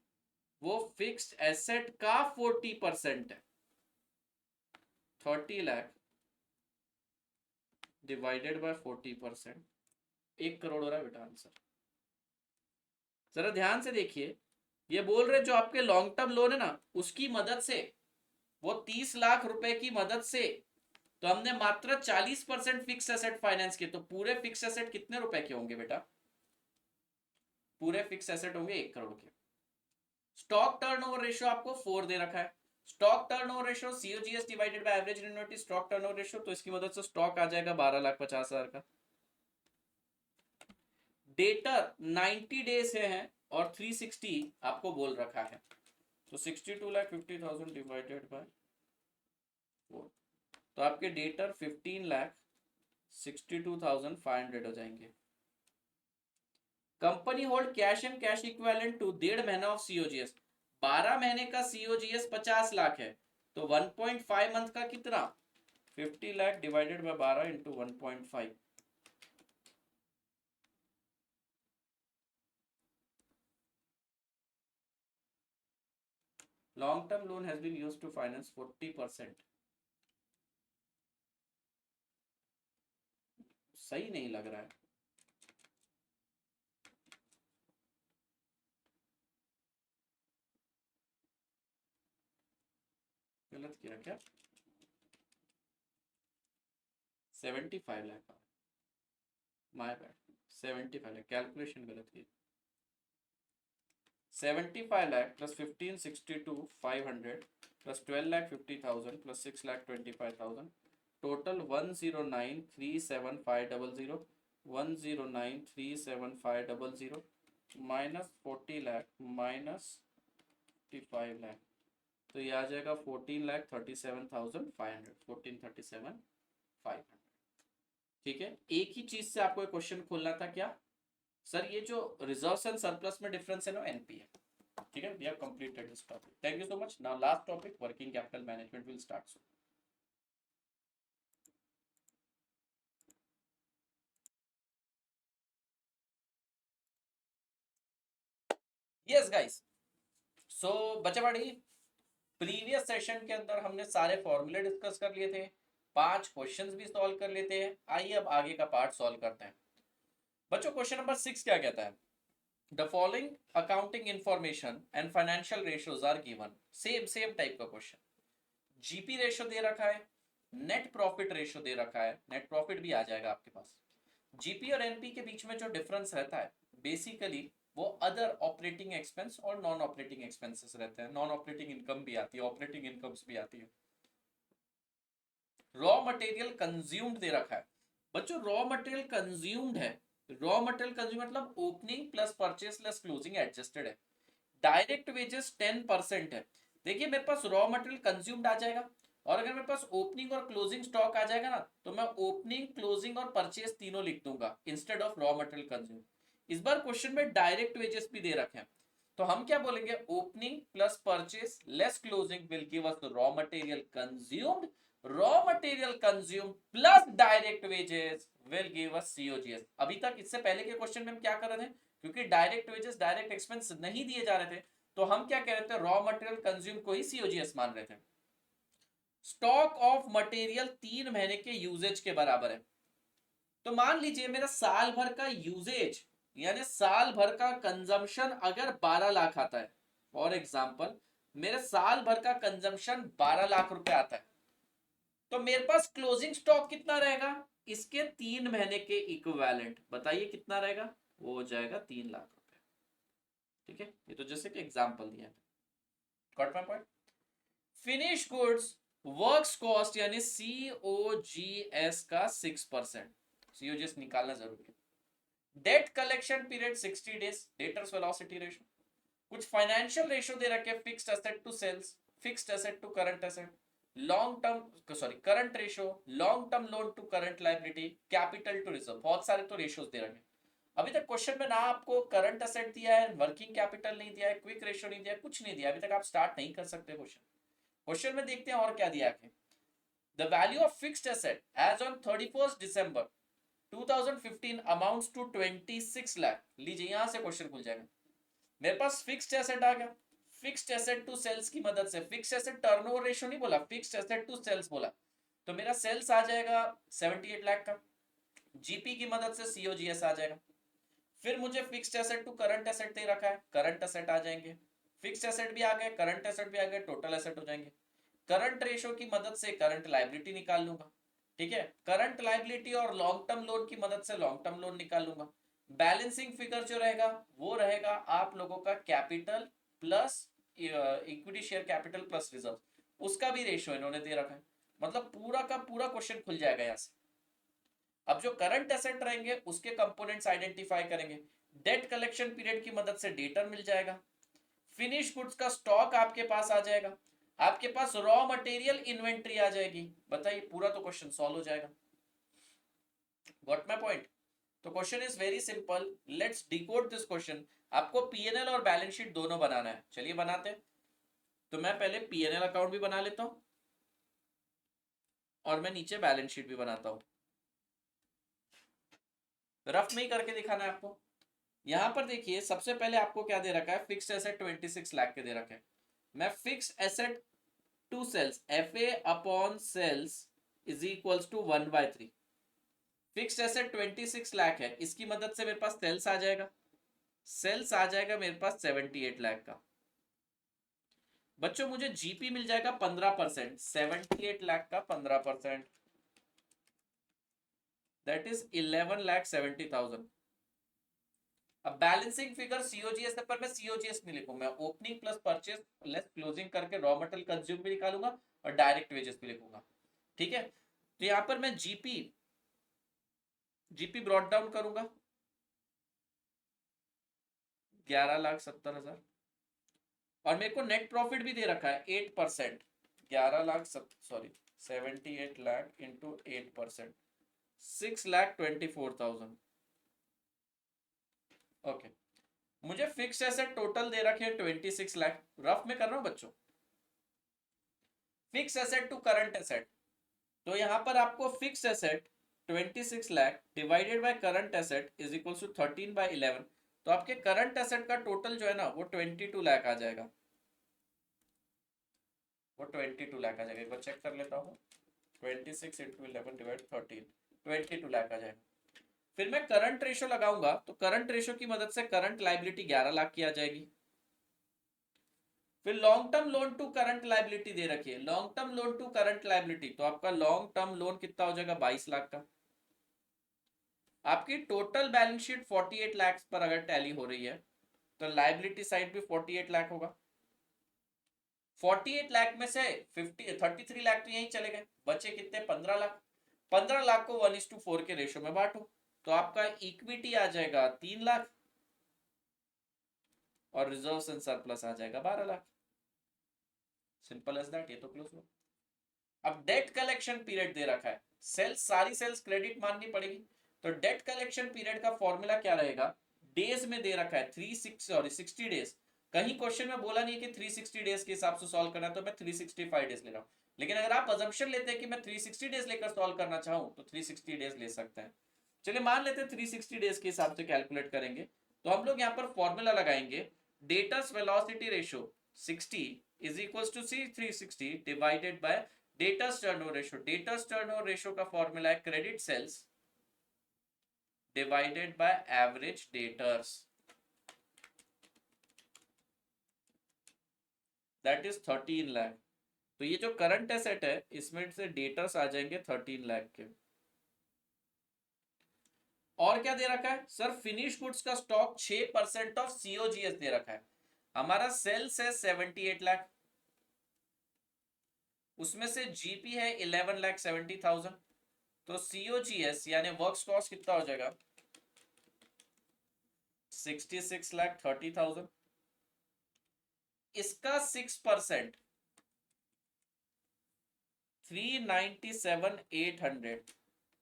वो फिक्स्ड एसेट का 40% है। 30 लाख डिवाइडेड बाय 40%, 1 करोड़ हो रहा है बेटा आंसर। जरा ध्यान से देखिए, ये बोल रहे जो आपके लॉन्ग टर्म लोन है ना, उसकी मदद से, वो 30 लाख रुपए की मदद से, तो हमने मात्र 40% फिक्स एसेट फाइनेंस किए। तो पूरे फिक्स एसेट कितने रुपए के होंगे बेटा? पूरे फिक्स एसेट होंगे 1 करोड़ के। स्टॉक टर्नओवर रेशियो आपको 4 दे रखा है। Stock turnover ratio COGS divided by average inventory stock turnover ratio, तो इसकी मदद से स्टॉक आ जाएगा 12,50,000 का। डेटर 90 डेज से है और 360 आपको बोल रखा है, तो 62,50,000 डिवाइडेड बाय 4, तो आपके डेटर 15,62,500 हो जाएंगे। Company hold cash and cash equivalent to 1.5 महीना ऑफ सीओजीएस। 12 महीने का सीओजीएस 50 लाख है, तो 1.5 मंथ का कितना? 50 lakh divided by 12 into 1.5। Long term loan has been used to finance 40%। सही नहीं लग रहा है। गलत किया क्या? 75 lakh, my bad, 75 lakh, calculation गलत की। 75 lakh plus 15,62,500 plus 12,50,000 plus 6,25,000, total 109,37,500, 109,37,500 minus 40 lakh minus 55 lakh, तो ये आ जाएगा 14,37,500, 14,37,500। ठीक है, एक ही चीज से आपको एक क्वेश्चन खोलना था क्या सर? ये जो रिजर्व्स एंड सरप्लस में डिफरेंस है ना, एनपी है। ठीक है, we have completed this topic. Thank you so much. Now last topic, working capital management will start soon. Yes guys, so बच्चा पढ़ी, प्रीवियस सेशन के अंदर हमने सारे फॉर्मूले डिस्कस कर लिए थे, 5 क्वेश्चंस भी सॉल्व कर लेते हैं। आइए अब आगे का पार्ट सॉल्व करते हैं। बच्चों क्वेश्चन नंबर 6 क्या कहता है? The following accounting information and financial ratios are given. Same type का क्वेश्चन। जीपी रेशियो दे रखा है, नेट प्रॉफिट रेशियो दे रखा है, नेट प्रॉफिट भी आ जाएगा आपके पास। जीपी और एनपी के बीच में जो डिफरेंस रहता है बेसिकली वो अदर ऑपरेटिंग एक्सपेंस और नॉन ऑपरेटिंग एक्सपेंसेस रहते हैं। नॉन ऑपरेटिंग इनकम भी आती है, ऑपरेटिंग इनकम्स भी आती है। रॉ मटेरियल कंज्यूम्ड दे रखा है। बच्चों रॉ मटेरियल कंज्यूम्ड है, रॉ मटेरियल कंज्यूम मतलब opening plus purchase plus closing adjusted है। डायरेक्ट वेजेस 10% है। देखिए मेरे पास रॉ मटेरियल कंज्यूम्ड आ जाएगा, और अगर मेरे पास ओपनिंग और क्लोजिंग स्टॉक आ जाएगा ना, तो मैं ओपनिंग क्लोजिंग और परचेस तीनों लिख दूंगा instead of raw material consume. इस बार क्वेश्चन में डायरेक्ट वेजेस भी दे रखे हैं, तो हम क्या बोलेंगे? Opening plus purchase less closing will give us raw material consumed. Raw material consume plus direct wages will give us COGS. अभी तक इससे पहले के क्वेश्चन में हम क्या कर रहे थे? क्योंकि डायरेक्ट वेजेस डायरेक्ट एक्सपेंस नहीं दिए जा रहे थे, तो हम क्या कह रहे थे? रॉ मटेरियल कंज्यूम को ही सीओजीएस मान रहे थे। स्टॉक ऑफ मटेरियल 3 महीने के यूजेज के बराबर है। तो मान लीजिए मेरा साल भर का यूजेज यानी साल भर का कंजम्पशन अगर 12 लाख आता है, फॉर एग्जाम्पल मेरे साल भर का कंजम्पशन 12 लाख रुपए आता है, तो मेरे पास क्लोजिंग स्टॉक कितना रहेगा इसके 3 महीने के इक्विवेलेंट, बताइए कितना रहेगा, वो हो जाएगा 3 लाख रुपए। ठीक है, ये तो जैसे कि एग्जाम्पल दिया है। Got my point. Finish goods works cost यानी COGS का 6%, COGS निकालना जरूरी है। Debt collection period 60 days, debtors velocity ratio, कुछ फाइनेंशियल रेशो दे रखे, fixed asset to sales, fixed asset to current asset, long term sorry current ratio, long term loan to current liability, capital to reserve, बहुत सारे तो ratios दे रखे। अभी तक question में ना आपको करंट एसेट दिया है, वर्किंग कैपिटल नहीं दिया है, क्विक रेशो नहीं दिया है, कुछ नहीं दिया, अभी तक आप स्टार्ट नहीं कर सकते क्वेश्चन। क्वेश्चन में देखते हैं और क्या दिया है। The value of fixed asset as on 31 December 2015 amounts to 26 lakh. लीजिए यहां से क्वेश्चन खुल जाएगा। मेरे पास फिक्स्ड एसेट आ गया, फिक्स्ड एसेट टू सेल्स की मदद से, फिक्स्ड एसेट टर्नओवर रेशियो नहीं बोला, फिक्स्ड एसेट टू सेल्स बोला, तो मेरा सेल्स आ जाएगा 78 लाख का, जीपी की मदद से सीओजीएस आ जाएगा। फिर मुझे fixed asset to current asset दे रखा है, करंट एसेट आ जाएंगे, फिक्स्ड एसेट भी आ गए, करंट एसेट भी आ गए, टोटल एसेट हो जाएंगे। करंट रेशो की मदद से करंट लायबिलिटी निकाल लूंगा। ठीक है, करंट लायबिलिटी और लॉन्ग टर्म लोन की मदद से लॉन्ग टर्म लोन निकाल लूंगा। बैलेंसिंग फिगर जो रहेगा वो रहेगा आप लोगों का capital plus equity share capital plus reserve, उसका भी रेशो इन्होंने दे रखा है। मतलब पूरा का पूरा क्वेश्चन खुल जाएगा यहां से। अब जो करंट एसेट रहेंगे उसके कंपोनेंट्स आइडेंटिफाई करेंगे, डेट कलेक्शन पीरियड की मदद से डेटर मिल जाएगा, फिनिश गुड्स का स्टॉक आपके पास आ जाएगा, आपके पास रॉ मटेरियल इन्वेंट्री आ जाएगी। बताइए पूरा तो क्वेश्चन सॉल्व हो जाएगा। Got my point. तो question is very simple, let's decode this question. आपको पीएनएल और बैलेंस शीट दोनों बनाना है, चलिए बनाते हैं। तो मैं पहले पीएनएल अकाउंट भी बना लेता हूं और मैं नीचे बैलेंस शीट भी बनाता हूं, रफ में ही करके दिखाना है आपको। यहां पर देखिए सबसे पहले आपको क्या दे रखा है, फिक्स्ड एसेट 26 लाख के दे रखे हैं। मैं fixed asset to sales FA upon sales is equals to 1/3। Fixed asset 26 lakh है, इसकी मदद से मेरे पास सेल्स आ जाएगा, सेल्स आ जाएगा मेरे पास 78 लाख का। बच्चों मुझे जीपी मिल जाएगा 15%, 78 लाख का 15%, दैट इज 11,70,000। अब बैलेंसिंग फिगर सीओजीएस पर मैं सीओजीएस नहीं लिखूं, मैं opening plus purchase less closing करके रॉ मटेरियल कंज्यूम भी निकालूंगा और डायरेक्ट वेजेस भी लिखूंगा। ठीक है, तो यहां पर मैं जीपी ब्रॉट डाउन करूंगा 11,70,000 और मेरे को नेट प्रॉफिट भी दे रखा है 8%, 78 लाख इंटू 8%, 6,24,000। ओके, मुझे फिक्स एसेट टोटल दे रखे हैं 26 लाख, रफ में कर रहा हूं बच्चों। Fix asset to current asset, तो यहां पर आपको fix asset 26 lakh divided by current asset is equal to 13/11, तो आपके करंट एसेट का टोटल जो है ना वो 22 लाख आ जाएगा, वो 22 लाख आ जाएगा। एक बार चेक कर लेता हूँ, 26 इंटू 11 डिवाइड 13, 22 लाख आ जाएगा। फिर मैं करंट रेशो लगाऊंगा, तो करंट रेशो की मदद से करंट लाइबिलिटी 11 लाख की आ जाएगी। फिर long term loan to current liability दे रखी है, long term loan to current liability, तो आपका लॉन्ग टर्म लोन कितना हो जाएगा 22 लाख का। आपकी टोटल बैलेंस शीट 48 लाख पर अगर टैली हो रही है तो लाइबिलिटी साइड भी 48 लाख होगा। 48 लाख में से 33 लाख तो यहीं चले गए, बचे कितने 15 लाख। 15 लाख को 1:4 के रेशो में बांटो, तो आपका इक्विटी आ जाएगा 3 लाख और रिजर्व्स एंड सरप्लस आ जाएगा 12 लाख। सिंपल एज दैट, ये तो क्लोज हुआ। अब डेट कलेक्शन पीरियड दे रखा है, सेल्स सारी सेल्स क्रेडिट माननी पड़ेगी, तो डेट कलेक्शन पीरियड का फॉर्मूला क्या रहेगा, डेज में दे रखा है 60 डेज। कहीं क्वेश्चन में बोला नहीं कि 360 डेज के हिसाब से सॉल्व करना, तो मैं 365 डेज ले रहा हूं। लेकिन अगर आप अजम्पशन लेते हैं कि मैं 360 डेज लेकर सॉल्व करना चाहूं तो 360 डेज ले सकते हैं। चलिए मान लेते हैं 360 डेज के हिसाब से कैलकुलेट करेंगे, तो हम लोग यहाँ पर फॉर्मूला लगाएंगे, debtors velocity ratio 60 is equals to C 360 divided by debtors turnover ratio का फॉर्मूला है credit sales divided by average debtors, that is 13 lakh. तो ये जो करंट एसेट है इसमें से डेटर्स आ जाएंगे 13 लाख के। और क्या दे रखा है सर, फिनिश गुड्स का स्टॉक 6% ऑफ सीओजीएस दे रखा है। हमारा सेल्स है 78 लाख, उसमें से जीपी है 11,70,000, तो सीओजीएस यानी वर्क्स कॉस्ट कितना हो जाएगा 66,30,000। इसका 6% 397,800।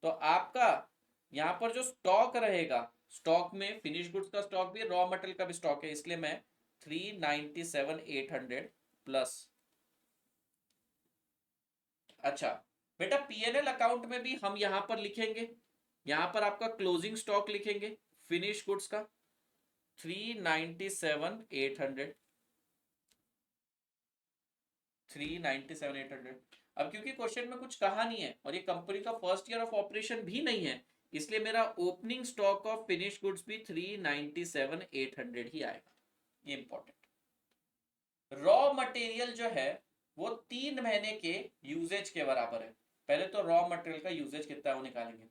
तो आपका यहां पर जो स्टॉक रहेगा, स्टॉक में फिनिश गुड्स का स्टॉक भी रॉ मटेरियल का भी स्टॉक है, इसलिए मैं 397,800 प्लस। अच्छा बेटा पीएनएल अकाउंट में भी हम यहां पर लिखेंगे, यहां पर आपका क्लोजिंग स्टॉक लिखेंगे फिनिश गुड्स का 397,800। 397,800। अब क्योंकि क्वेश्चन में कुछ कहा नहीं है और ये कंपनी का फर्स्ट ईयर ऑफ ऑपरेशन भी नहीं है, इसलिए मेरा opening stock of finish goods भी 397,800 ही आएगा। ये इंपॉर्टेंट। रॉ मटेरियल जो है वो 3 महीने के यूजेज के बराबर है। पहले तो रॉ मटेरियल का यूजेज कितना है वो निकालेंगे।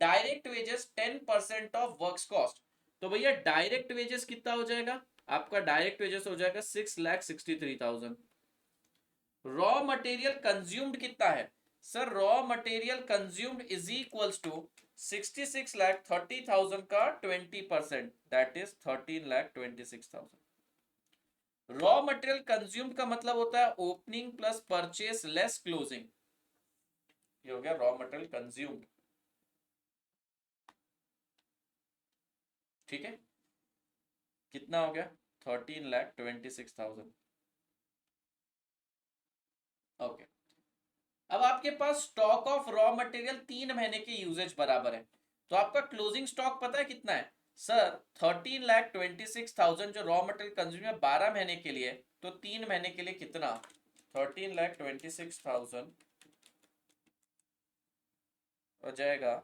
Direct wages 10% of works cost, तो भैया डायरेक्ट वेजेस कितना हो जाएगा आपका, डायरेक्ट वेजेस हो जाएगा 6,63,000। रॉ मटेरियल कंज्यूम्ड कितना है sir, raw material consumed is equals to 66,30,000 का 20%, that is 13,26,000। Raw material consumed का मतलब होता है opening plus purchase less closing, ये हो गया रॉ मटेरियल कंज्यूम्ड। ठीक है, कितना हो गया 13,26,000। ओके, अब आपके पास स्टॉक ऑफ रॉ मटेरियल 3 महीने के यूजेज बराबर है, तो आपका क्लोजिंग स्टॉक पता है कितना है सर, 13,26,000 जो रॉ मटेरियल कंज्यूम है 12 महीने के लिए, तो 3 महीने के लिए कितना 13,26,000 हो जाएगा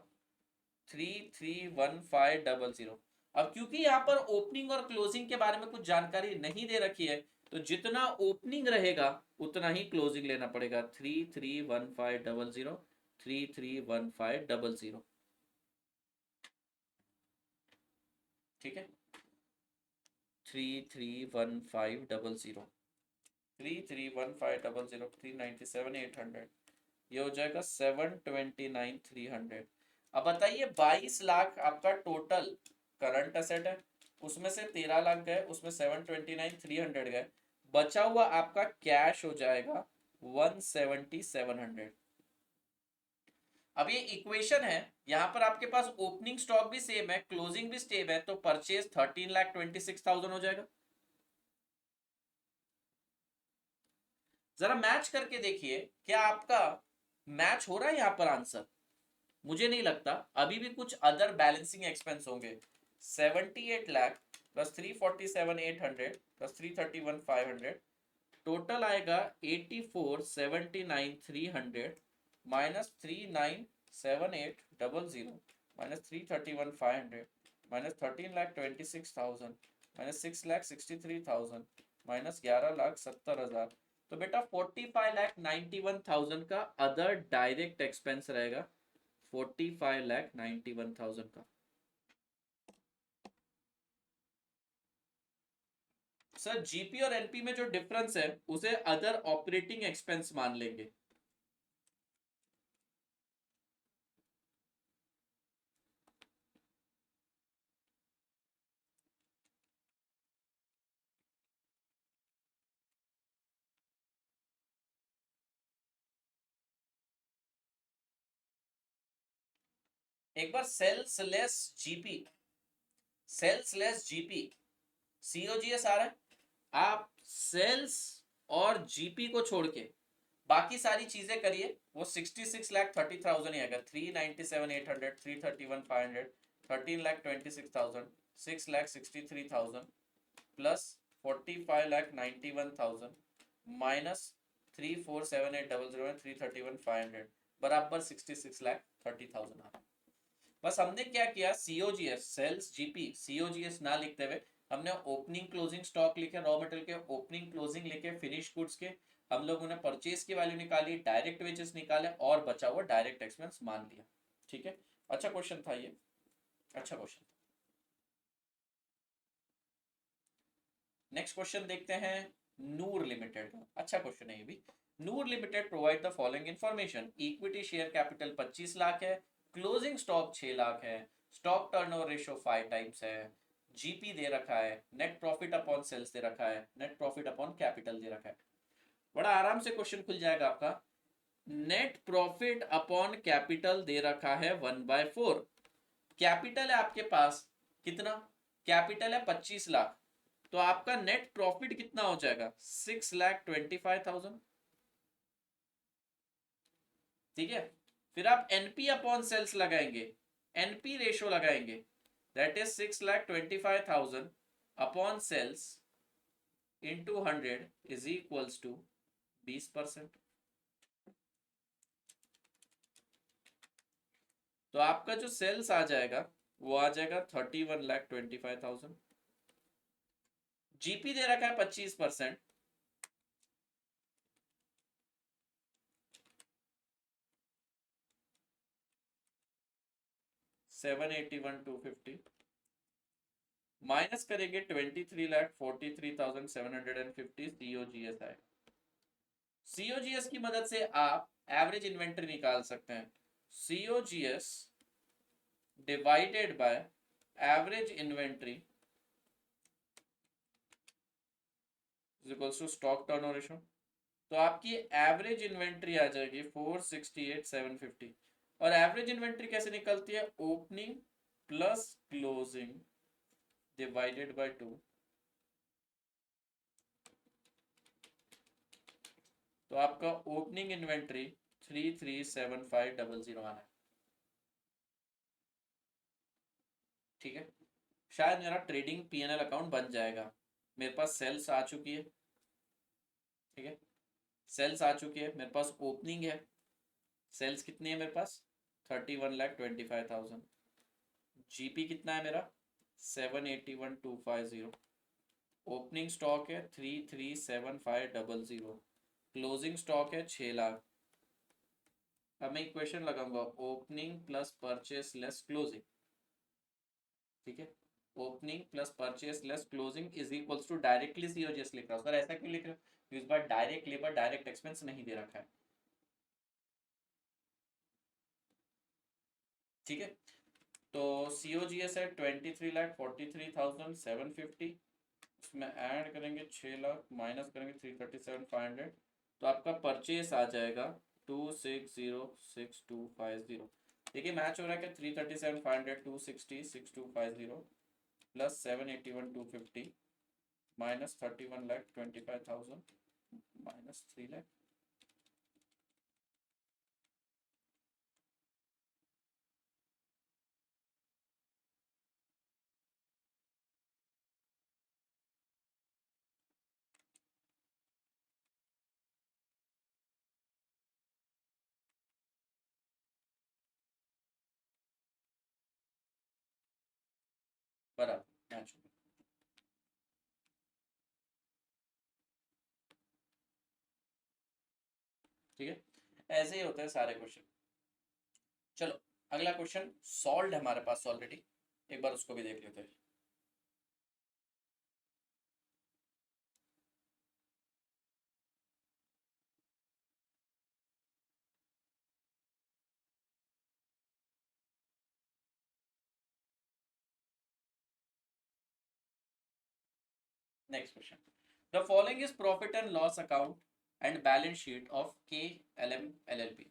331500। अब क्योंकि यहाँ पर ओपनिंग और क्लोजिंग के बारे में कुछ जानकारी नहीं दे रखी है, तो जितना ओपनिंग रहेगा उतना ही क्लोजिंग लेना पड़ेगा। 331500, 331500। ठीक है, 331500, 331500, 397,800, ये हो जाएगा 729,300। अब बताइए 22 लाख आपका टोटल करंट एसेट है, उसमें से 13 लाख गए, उसमें 729,300 गए, बचा हुआ आपका कैश हो जाएगा 170,700। अब ये इक्वेशन है, यहां पर आपके पास ओपनिंग स्टॉक भी सेम है, क्लोजिंग भी सेम है, तो परचेज 13,26,000 हो जाएगा। जरा मैच करके देखिए क्या आपका मैच हो रहा है यहां पर आंसर, मुझे नहीं लगता। अभी भी कुछ अदर बैलेंसिंग एक्सपेंस होंगे। 78 लाख प्लस 347,800 प्लस 331,500, टोटल आएगा 84,79,300 minus 39,78,00 minus 331,500 minus 13,26,000 minus 6,63,000 minus 11,70,000। तो बेटा 45,91,000 का अदर डायरेक्ट एक्सपेंस रहेगा, 45,91,000 का। सर जीपी और एनपी में जो डिफरेंस है उसे अदर ऑपरेटिंग एक्सपेंस मान लेंगे। एक बार sales less GP, sales less GP COGS आ रहा है, आप सेल्स और जीपी को छोड़ के बाकी सारी चीजें करिए, वो 66,30,000 ही आएगा। 397,800, 331,500, 13,26,000, 6,63,000 प्लस 45,91,000 माइनस 347800 331,500 बराबर 66,30,000 आ रहा है। बस हमने क्या किया, सीओजीएस सेल्स जीपी सीओजीएस ना लिखते हुए हमने ओपनिंग क्लोजिंग स्टॉक लिखे, रॉ मटेरियल के ओपनिंग क्लोजिंग लिखे, फिनिश गुड्स के हम लोगों ने परचेज की वैल्यू निकाली, डायरेक्ट वेजेस निकाले और बचा हुआ डायरेक्ट एक्सपेंस मान लिया। ठीक है, अच्छा क्वेश्चन था ये, अच्छा क्वेश्चन। नेक्स्ट क्वेश्चन देखते हैं नूर लिमिटेड का, अच्छा क्वेश्चन है ये भी। Noor limited provide the following information, equity share capital 25 lakh है, क्लोजिंग स्टॉक 6 लाख है, स्टॉक टर्नओवर रेशियो 5 टाइम्स है, जीपी दे रखा है, नेट प्रॉफिट अपॉन सेल्स दे रखा है, नेट प्रॉफिट अपॉन कैपिटल दे रखा है। बड़ा आराम से क्वेश्चन खुल जाएगा आपका। नेट प्रॉफिट अपॉन कैपिटल दे रखा है 1/4, कैपिटल है आपके पास कितना, कैपिटल है 25 लाख, तो आपका नेट प्रॉफिट कितना हो जाएगा 6,25,000। ठीक है, फिर आप एनपी अपॉन सेल्स लगाएंगे, एनपी रेशो लगाएंगे, that is 6,25,000 upon sales into 100 is equals to 20%। तो आपका जो सेल्स आ जाएगा वो आ जाएगा 31,25,000, जीपी दे रखा है 25%, $781,250 माइनस करेंगे 23,43,750 सीओजीएस आए। सीओजीएस की मदद से आप एवरेज इन्वेंट्री निकाल सकते हैं, COGS divided by average inventory is equals to stock turnover ratio. तो आपकी एवरेज इन्वेंट्री आ जाएगी 468,750, और एवरेज इन्वेंट्री कैसे निकलती है, opening plus closing divided by 2। तो आपका ओपनिंग इन्वेंट्री 337500 आना है। ठीक है, शायद मेरा ट्रेडिंग पीएनएल अकाउंट बन जाएगा, मेरे पास सेल्स आ चुकी है। ठीक है, सेल्स आ चुकी है, मेरे पास ओपनिंग है, सेल्स कितनी है मेरे पास 31,25,000, जीपी कितना है मेरा 781,250, ओपनिंग स्टॉक है 337500, क्लोजिंग स्टॉक है 6 लाख। अब मैं इक्वेशन लगाऊंगा, opening plus purchase less closing. ठीक है, opening plus purchase less closing is equals to directly COGS लिख रहा हूं। सर ऐसा क्यों लिख रहे हो, इस बार डायरेक्ट लेबर डायरेक्ट एक्सपेंस नहीं दे रखा है। ठीक है, तो सीओजीएस है 23,43,750, उसमें ऐड करेंगे 6 लाख माइनस करेंगे 337,500, तो आपका परचेस आ जाएगा 260,6250। देखिए मैच हो रहा है कि 337,500 260,6250 प्लस 781,250 माइनस 31,25,000 माइनस 3 लाख। बराबर मैच हो गया। ठीक है, ऐसे ही होते हैं सारे क्वेश्चन। चलो अगला क्वेश्चन सॉल्व है हमारे पास ऑलरेडी, एक बार उसको भी देख लेते हैं। Next question, the following is profit and loss account and balance sheet of KLM LLP।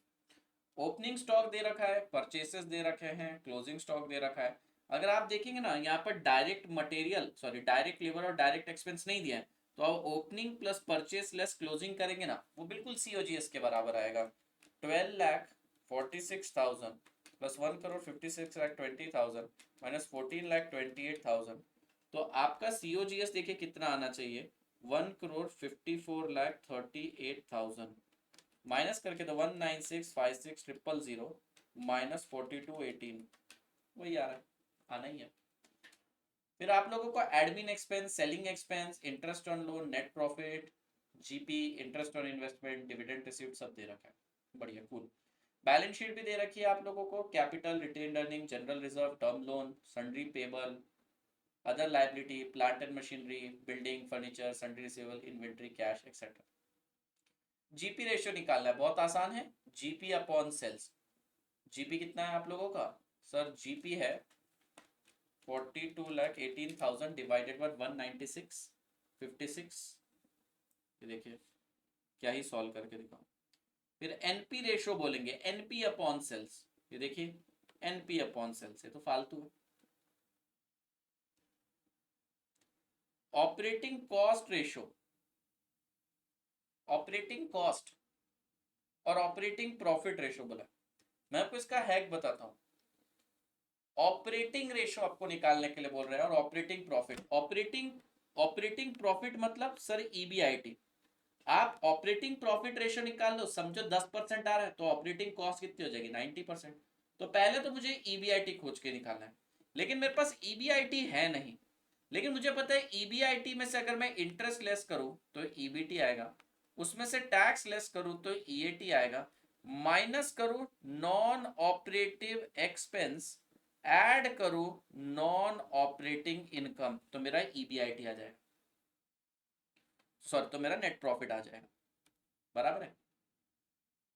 Opening stock दे रखा है, परचेसेस दे रखे हैं, क्लोजिंग स्टॉक दे रखा है। अगर आप देखेंगे ना यहाँ पर direct material sorry direct labour और डायरेक्ट एक्सपेंस नहीं दिया है, तो आप opening plus purchase less closing करेंगे ना, वो बिल्कुल सीओजीएस के बराबर आएगा। 12,46,000 प्लस 1,56,20,000 माइनस 14,28,000, तो आपका सीओजीएस देखिए कितना आना चाहिए 1,54,38,000 माइनस करके तो 19656,000 माइनस 4218 वही आ रहा है, आना ही है। फिर आप लोगों को admin expense, selling expense, interest on loan, net profit, GP, interest on investment, dividend received सब दे रखा है। बढ़िया, कूल। बैलेंस शीट भी दे रखी है आप लोगों को, capital, retain earning, general reserve, term loan, sundry payable, other liability, plant and machinery, building, furniture, sundry receivable, inventory, cash etcetera. GP ratio निकालना है, बहुत आसान है। GP upon sales. जीपी कितना है आप लोगों का? सर जीपी है 42,18,000 डिवाइडेड बाय 196.56। ये देखिए क्या ही सॉल्व करके दिखाऊं। फिर एनपी रेशियो बोलेंगे, एनपी अपॉन सेल्स। ये देखिए एनपी अपॉन सेल्स, ये तो फालतू है। Operating cost ratio, operating cost और ऑपरेटिंग प्रॉफिट रेशियो बोला। मैं आपको इसका हैक बताता हूं। ऑपरेटिंग रेशियो आपको निकालने के लिए बोल रहे हैं और ऑपरेटिंग प्रॉफिट। ऑपरेटिंग प्रॉफिट मतलब सर ईबीआईटी। आप ऑपरेटिंग प्रॉफिट रेशियो निकाल लो, समझो 10% आ रहा है तो ऑपरेटिंग कॉस्ट कितनी हो जाएगी? 90%। तो पहले तो मुझे ईबीआईटी खोज के निकालना है, लेकिन मेरे पास ईबीआईटी है नहीं। लेकिन मुझे पता है ईबीआईटी में से अगर मैं इंटरेस्ट लेस करूं तो ईबीटी आएगा, उसमें से टैक्स लेस करूं तो ईएटी आएगा, माइनस करूं नॉन ऑपरेटिव एक्सपेंस, ऐड करूं नॉन ऑपरेटिंग इनकम, तो मेरा ईबीआईटी आ जाएगा, सॉरी तो मेरा नेट प्रॉफिट आ जाएगा। बराबर है।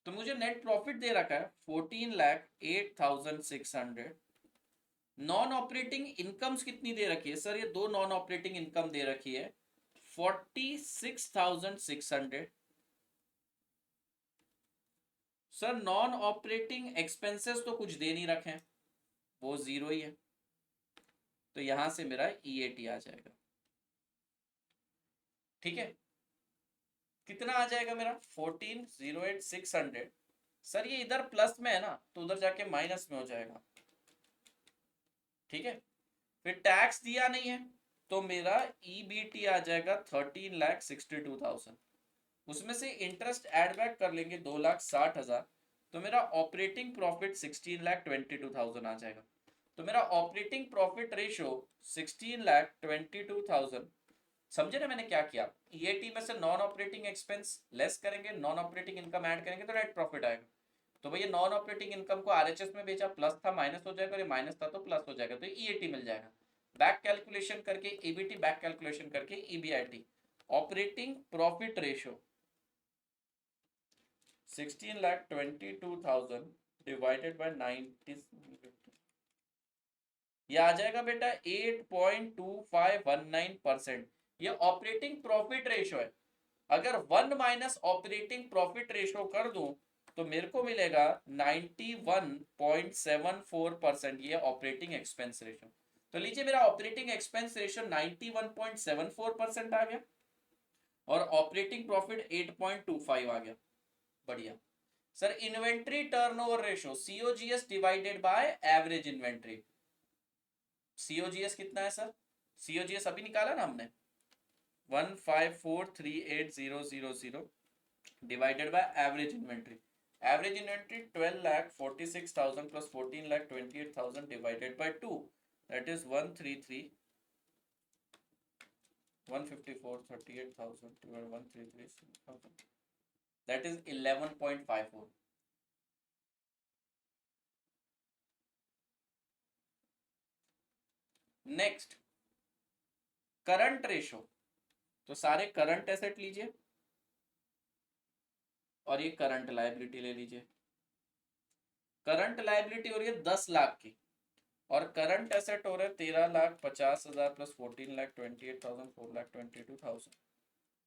तो मुझे नेट प्रॉफिट दे रखा है 14,08,600। नॉन ऑपरेटिंग इनकम्स कितनी दे रखी है सर? ये दो नॉन ऑपरेटिंग इनकम दे रखी है 46,600। सर नॉन ऑपरेटिंग एक्सपेंसेस तो कुछ दे नहीं रखे हैं, वो जीरो ही है, तो यहां से मेरा ईएटी आ जाएगा। ठीक है, कितना आ जाएगा मेरा? 14,08,600। सर ये इधर प्लस में है ना, तो उधर जाके माइनस में हो जाएगा। ठीक है, फिर टैक्स दिया नहीं है तो मेरा ईबीटी आ जाएगा 13,62,000। उसमें से इंटरेस्ट एड बैक कर लेंगे 2,60,000, तो मेरा ऑपरेटिंग प्रॉफिट 16,22,000 आ जाएगा। तो मेरा ऑपरेटिंग प्रॉफिट रेशियो 16,22,000। समझे ना मैंने क्या किया? ईएटी में से नॉन ऑपरेटिंग एक्सपेंस लेस करेंगे, नॉन ऑपरेटिंग इनकम ऐड करेंगे तो नेट प्रॉफिट आएगा। तो भैया नॉन ऑपरेटिंग इनकम को आरएचएस में बेचा, प्लस था माइनस हो जाएगा, और ये माइनस था तो प्लस हो जाएगा, तो ईएटी मिल जाएगा। बैक कैलकुलेशन करके ईबीटी, बैक कैलकुलेशन करके EBIT. Operating profit ratio 16,22,000 divided by 90, ये आ जाएगा बेटा 8.2519%। ये ऑपरेटिंग प्रॉफिट रेशियो है। अगर 1 माइनस ऑपरेटिंग प्रॉफिट रेशियो कर दूं तो मेरे को मिलेगा 91.74%। ये ऑपरेटिंग एक्सपेंस रेशियो। तो लीजिए मेरा ऑपरेटिंग एक्सपेंस रेशियो 91.74% आ गया और ऑपरेटिंग प्रॉफिट 8.25 आ गया। बढ़िया। Sir inventory turnover ratio, COGS divided by average inventory. COGS कितना है सर? सीओजीएस अभी निकाला ना हमने, 15438,000 divided by average inventory. Average inventory 12,46,000 plus 14,28,000 divided by 2, that is 154,38,000 divided 133,000, that is 11.54। Next current ratio, तो सारे करंट एसेट लीजिए और ये करंट लायबिलिटी ले लीजिए। करंट लायबिलिटी हो रही है 10 लाख की और करंट एसेट हो रहे हैं 13,50,000 plus 14,28,000 4,22,000,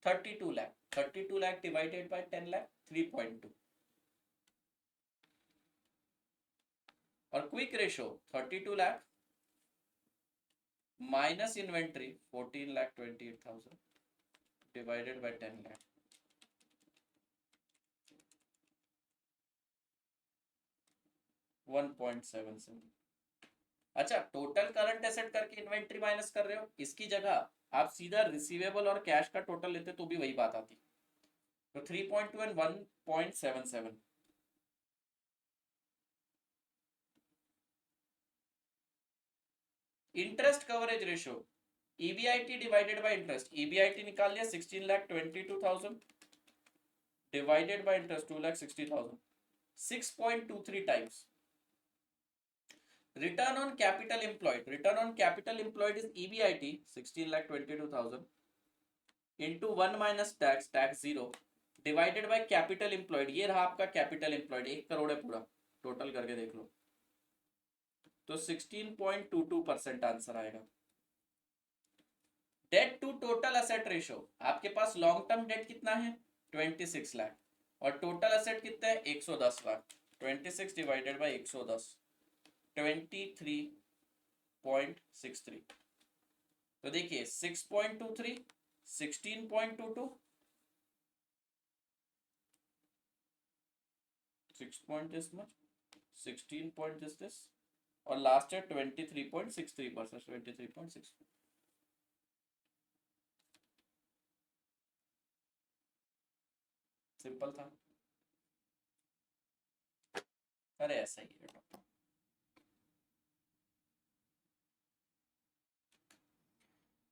32 lakh. 32 lakh divided bye 10 lakh 3.2। और quick ratio 32 lakh minus inventory 14,28,000 divided by 10 lakh, 1.77। अच्छा, टोटल करंट एसेट करके इन्वेंट्री माइनस कर रहे हो, इसकी जगह आप सीधा रिसीवेबल और कैश का टोटल लेते तो भी वही बात आती। तो 3.2 and 1.77। Interest coverage ratio, EBIT divided by interest, EBIT निकाल लिया 16,22,000 divided by interest 2,60,000, 6.23 times. Return on capital employed. Return on capital employed is EBIT 16,22,000 into 1 minus tax, tax 0 divided by capital employed. ये रहा आपका capital employed, 1 crore है पूरा, total करके देख लो तो 16.22% आंसर आएगा। Debt to total asset ratio, आपके पास लॉन्ग टर्म डेट कितना है 26 लाख और टोटल असेट कितना है 110 लाख। 26 divided by 110 23.63। तो देखिए 6.23 16.22 6 point this much 16 point this और लास्ट है 23.63%, 23.6। सिंपल था। अरे ऐसा ही है।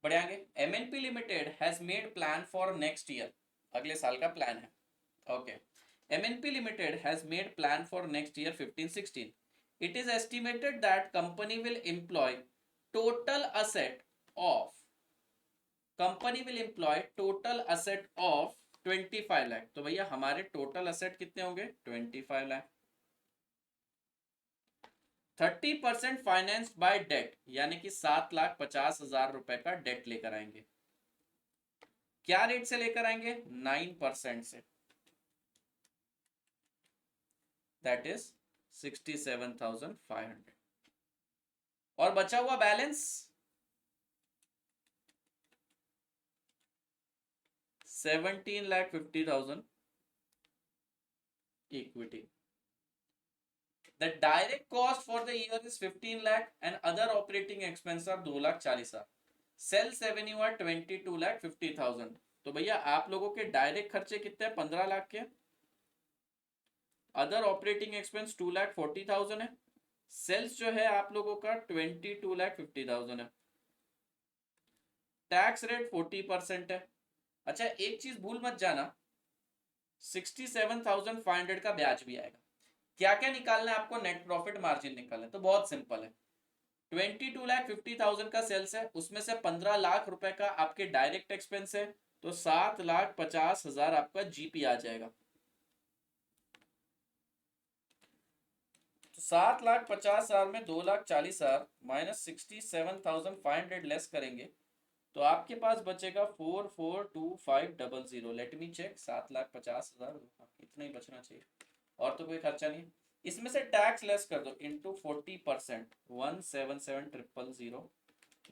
बढ़े आगे, MNP limited has made plan for next year, अगले साल का प्लान है। Okay, MNP limited has made plan for next year 15-16। It is estimated that company will employ total asset of 25 lakh. तो भैया हमारे टोटल असेट कितने होंगे 25 लाख। 30% फाइनेंस बाय डेट, यानी कि 7,50,000 रुपए का डेट लेकर आएंगे। क्या रेट से लेकर आएंगे 9% से, दैट इज 67,500। और बचा हुआ balance 17,50,000 equity. The direct cost for the year is 15 lakh and other operating expenses are 2,40,000। Sales revenue are 22,50,000। तो भैया आप लोगों के डायरेक्ट खर्चे कितने हैं 15 लाख के, अदर ऑपरेटिंग एक्सपेंस 2,40,000 है, सेल्स जो है आप लोगों का 22,50,000 है, टैक्स रेट 40% है। अच्छा एक चीज भूल मत जाना 67,500 का ब्याज भी आएगा। क्या क्या निकालना है आपको, नेट प्रॉफिट मार्जिन निकालना है, तो बहुत सिंपल है। 22,50,000 का सेल्स है, उसमें से 15 लाख रुपए का आपके डायरेक्ट एक्सपेंस है, तो 7,50,000 आपका जीपी आ जाएगा। तो 7,50,000 में 2,40,000 माइनस 67,500 लेस करेंगे तो आपके पास बचेगा 4,425,000। लेट मी चेक, 7,50,000 इतना ही बचना चाहिए और तो कोई खर्चा नहीं। इसमें से टैक्स लेस कर दो इंटू 40%, 177,000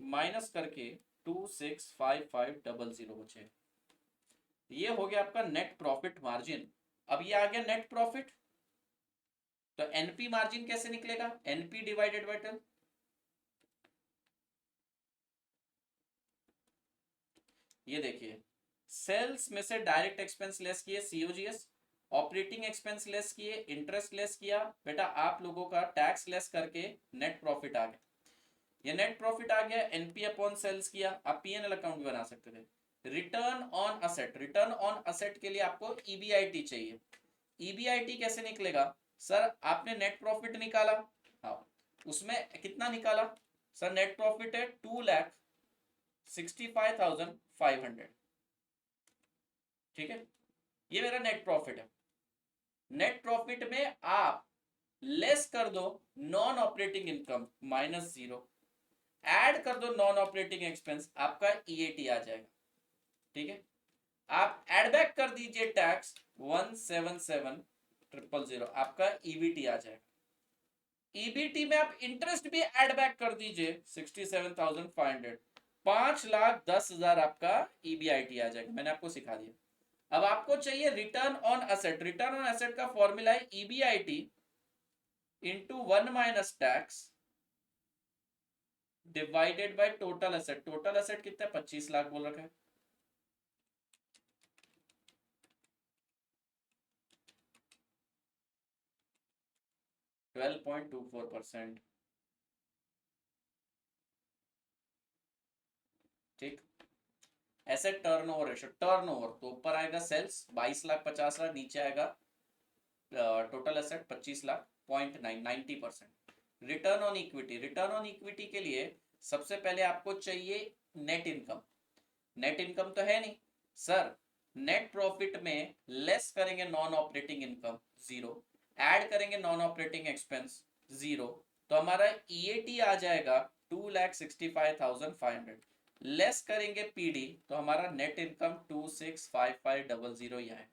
माइनस करके 265500 बचे। ये हो गया आपका नेट प्रॉफिट मार्जिन। अब ये आ गया नेट प्रॉफिट, तो एनपी मार्जिन कैसे निकलेगा, एनपी डिवाइडेड बाय 10। ये देखिए सेल्स में से डायरेक्ट एक्सपेंस लेस किए सीओजीएस, ऑपरेटिंग एक्सपेंस लेस किए, इंटरेस्ट लेस किया, बेटा आप लोगों का टैक्स लेस करके नेट प्रॉफिट आ गया। ये नेट प्रॉफिट आ गया, एनपी अपॉन सेल्स किया, आप पीएनएल अकाउंट भी बना सकते थे। Return on asset, return on asset के लिए आपको ईबीआईटी चाहिए। ईबीआईटी कैसे निकलेगा सर, आपने नेट प्रॉफिट निकाला, हाँ उसमें कितना निकाला सर, नेट प्रॉफिट है 2,65,500, ठीक है, ये मेरा नेट प्रॉफिट है। नेट प्रॉफिट में आप लेस कर दो नॉन ऑपरेटिंग इनकम -0, ऐड कर दो नॉन ऑपरेटिंग एक्सपेंस, आपका ईएटी आ जाएगा, ठीक है। आप ऐड बैक कर दीजिए टैक्स 177,000, आपका ईबीटी आ जाएगा। ईबीटी में आप इंटरेस्ट भी ऐड बैक कर दीजिए 67,500, 5,10,000 आपका ईबीआईटी आ जाएगा। मैंने आपको सिखा दिया। अब आपको चाहिए return on asset, return on asset का फॉर्मूला है EBIT into 1 minus tax divided by total asset. Total asset कितना है? 25 लाख बोल रखा है। Twelve point two four percent. ठीक। एसेट टर्नओवर रेशियो, टर्नओवर तो ऊपर आएगा सेल्स 22 लाख 50 लाख, नीचे आएगा total asset 25 lakh, 0.9, 90%। Return on equity, return on equity के लिए सबसे पहले आपको चाहिए नेट इनकम। नेट इनकम तो है नहीं सर, नेट प्रॉफिट में लेस करेंगे non operating income, zero. Add करेंगे नॉन ऑपरेटिंग एक्सपेंस, जीरो। तो हमारा ईएटी आ जाएगा 2,65,500। लेस करेंगे पीडी तो हमारा नेट इनकम 265500 ही आएगा।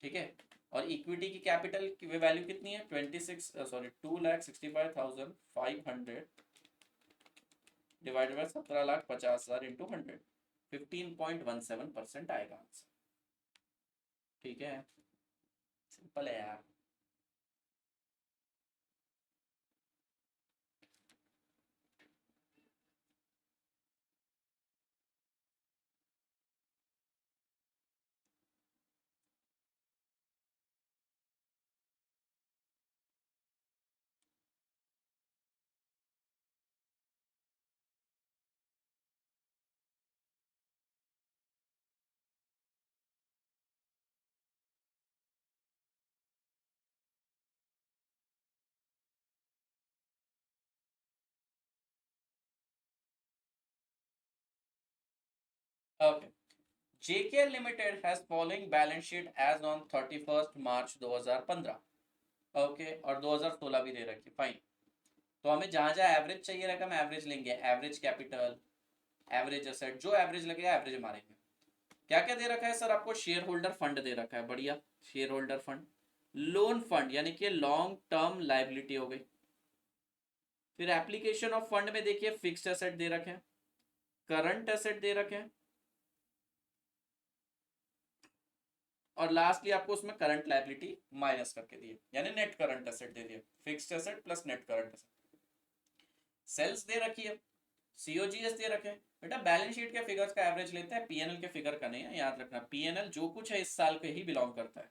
ठीक है। और इक्विटी की कैपिटल की वैल्यू कितनी है? 2,65,500 डिवाइडेड बाय 17,50,000 इंटू 100, 15.17% आएगा आंसर। ठीक है, सिंपल है यार। Okay, JKL Limited has following balance sheet as on 31st March 2015। Okay, और 2016 भी दे रखी, फाइन। तो हमें जहां जहां एवरेज चाहिए रहेगा हम एवरेज लेंगे, एवरेज कैपिटल, एवरेज एसेट, जो एवरेज लगेगा एवरेज मारेंगे। क्या क्या दे रखा है सर आपको? शेयर होल्डर फंड दे रखा है, बढ़िया। Share holder fund, loan fund यानी कि लॉन्ग टर्म लाइबिलिटी हो गई। फिर एप्लीकेशन ऑफ फंड में देखिए फिक्स्ड एसेट दे रखे हैं, करंट एसेट दे रखे हैं, और लास्टली आपको उसमें करंट लाइबिलिटी माइनस करके दिए, यानी नेट करंट एसेट दे दिए। Fixed asset plus net current asset. Sales दे रखी है, सीओजीएस दे रखे हैं। बेटा बैलेंस शीट के फिगर्स का एवरेज लेते हैं, पीएनएल के फिगर का नहीं है, याद रखना। पीएनएल जो कुछ है इस साल के ही बिलोंग करता है।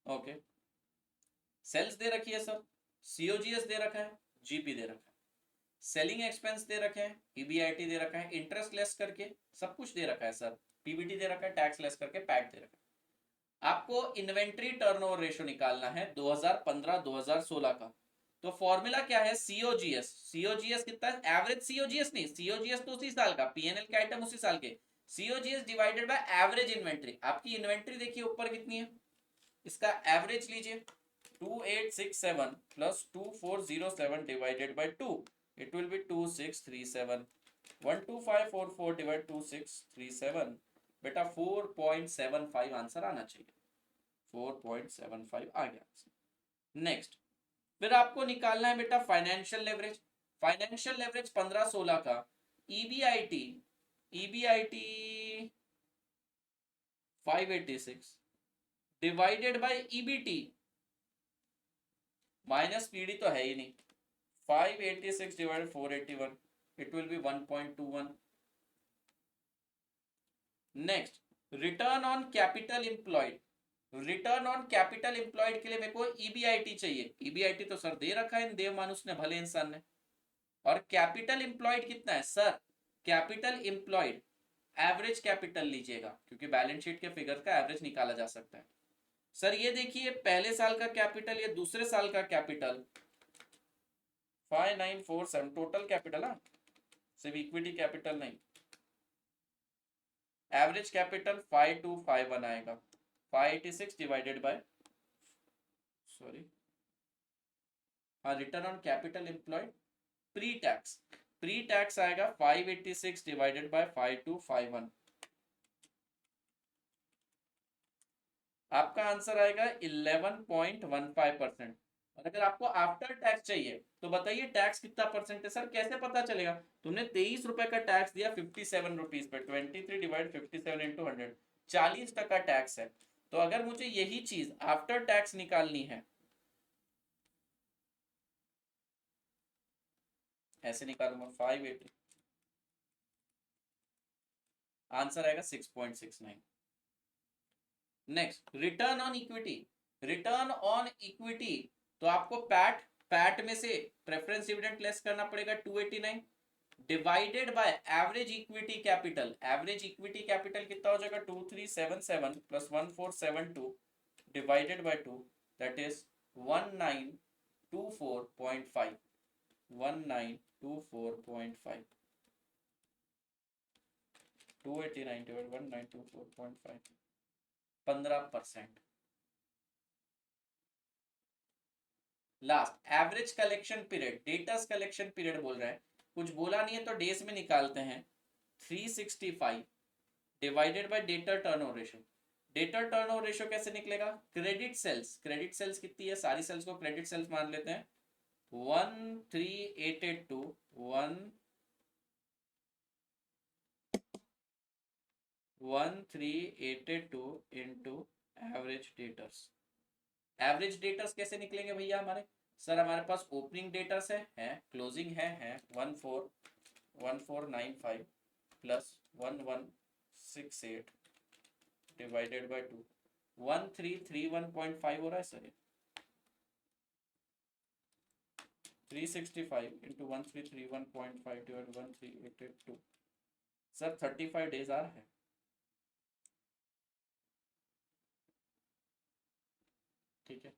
ओके, सेल्स दे रखी है सर, सीओजीएस दे रखा है, जीपी दे रखा है, सेलिंग एक्सपेंस दे रखे हैं, ईबीआईटी दे रखा है, इंटरेस्ट लेस करके सब कुछ दे रखा है सर, पीबीटी दे रखा है, टैक्स लेस करके पैट दे रखा है। आपको इन्वेंट्री टर्नओवर रेशियो निकालना है 2015-2016 का। तो फॉर्मूला क्या है? सीओजीएस। सीओजीएस कितना है? एवरेज सीओजीएस नहीं, सीओजीएस तो उसी साल का, पीएनएल के आइटम उसी साल के। COGS divided by average inventory. आपकी इन्वेंट्री देखिए ऊपर कितनी है, इसका एवरेज लीजिए 2867 plus 2407 divided by 2, it will be 2637। 12544 divide 2637, बेटा 4.75 आंसर आना चाहिए। 4.75 आ गया। नेक्स्ट, फिर आपको निकालना है बेटा फाइनेंशियल लेवरेज। फाइनेंशियल लेवरेज 15-16 का, EBIT, EBIT 586 divided by EBT minus PD तो है ही नहीं, 586 divided 481, it will be 1.21। Next, return on capital employed. Return on capital employed के लिए मेरे को ईबीआईटी चाहिए। ईबीआईटी तो सर दे रखा है देव मानुस ने, भले इंसान ने। और कैपिटल एम्प्लॉयड कितना है sir? Capital employed average capital लीजिएगा, क्योंकि बैलेंस शीट के फिगर का एवरेज निकाला जा सकता है। सर ये देखिए पहले साल का कैपिटल, ये दूसरे साल का कैपिटल 5947 टोटल कैपिटल, हाँ सिर्फ इक्विटी कैपिटल नहीं। एवरेज कैपिटल 5251 आएगा, 586 डिवाइडेड बाय, सॉरी हाँ, return on capital employed pre tax, pre tax आएगा 586 डिवाइडेड बाय 5251। आपका आंसर आएगा 11.15%। और अगर आपको आफ्टर टैक्स चाहिए तो बताइए टैक्स कितना परसेंट है? सर कैसे पता चलेगा? तुमने 23 रुपए का टैक्स दिया 57 रुपीज पे, 23 डिवाइड 57 इंटू 100, 40% टैक्स है। तो अगर मुझे यही चीज आफ्टर टैक्स निकालनी है ऐसे निकालूंगा 580, आंसर आएगा 6.69। Next return on equity. Return on equity तो आपको पैट पैट में से प्रेफरेंस डिविडेंड लेस करना पड़ेगा 289 divided by average equity capital. Average equity capital कितना हो जाएगा 2377 plus 1472 divided by 2 that is 1924.5 1924.5 289 divide 1924.5 15%। Last average collection period debtors collection period बोल रहा है, कुछ बोला नहीं है तो डेज में निकालते हैं 365 divided by debtor turnover ratio. Debtor turnover ratio कैसे निकलेगा, क्रेडिट सेल्स कितनी है, सारी सेल्स को क्रेडिट सेल्स मान लेते हैं 13882 13882 into average debtors. Average debtors कैसे निकलेंगे भैया हमारे, सर हमारे पास ओपनिंग डेटर्स है क्लोजिंग है 1495 प्लस 1168 डिवाइडेड बाय 2 1331.5 हो रहा है sir, 365 into 1331.5 divide 1382 sir 35 days आ रहा है। ठीक है।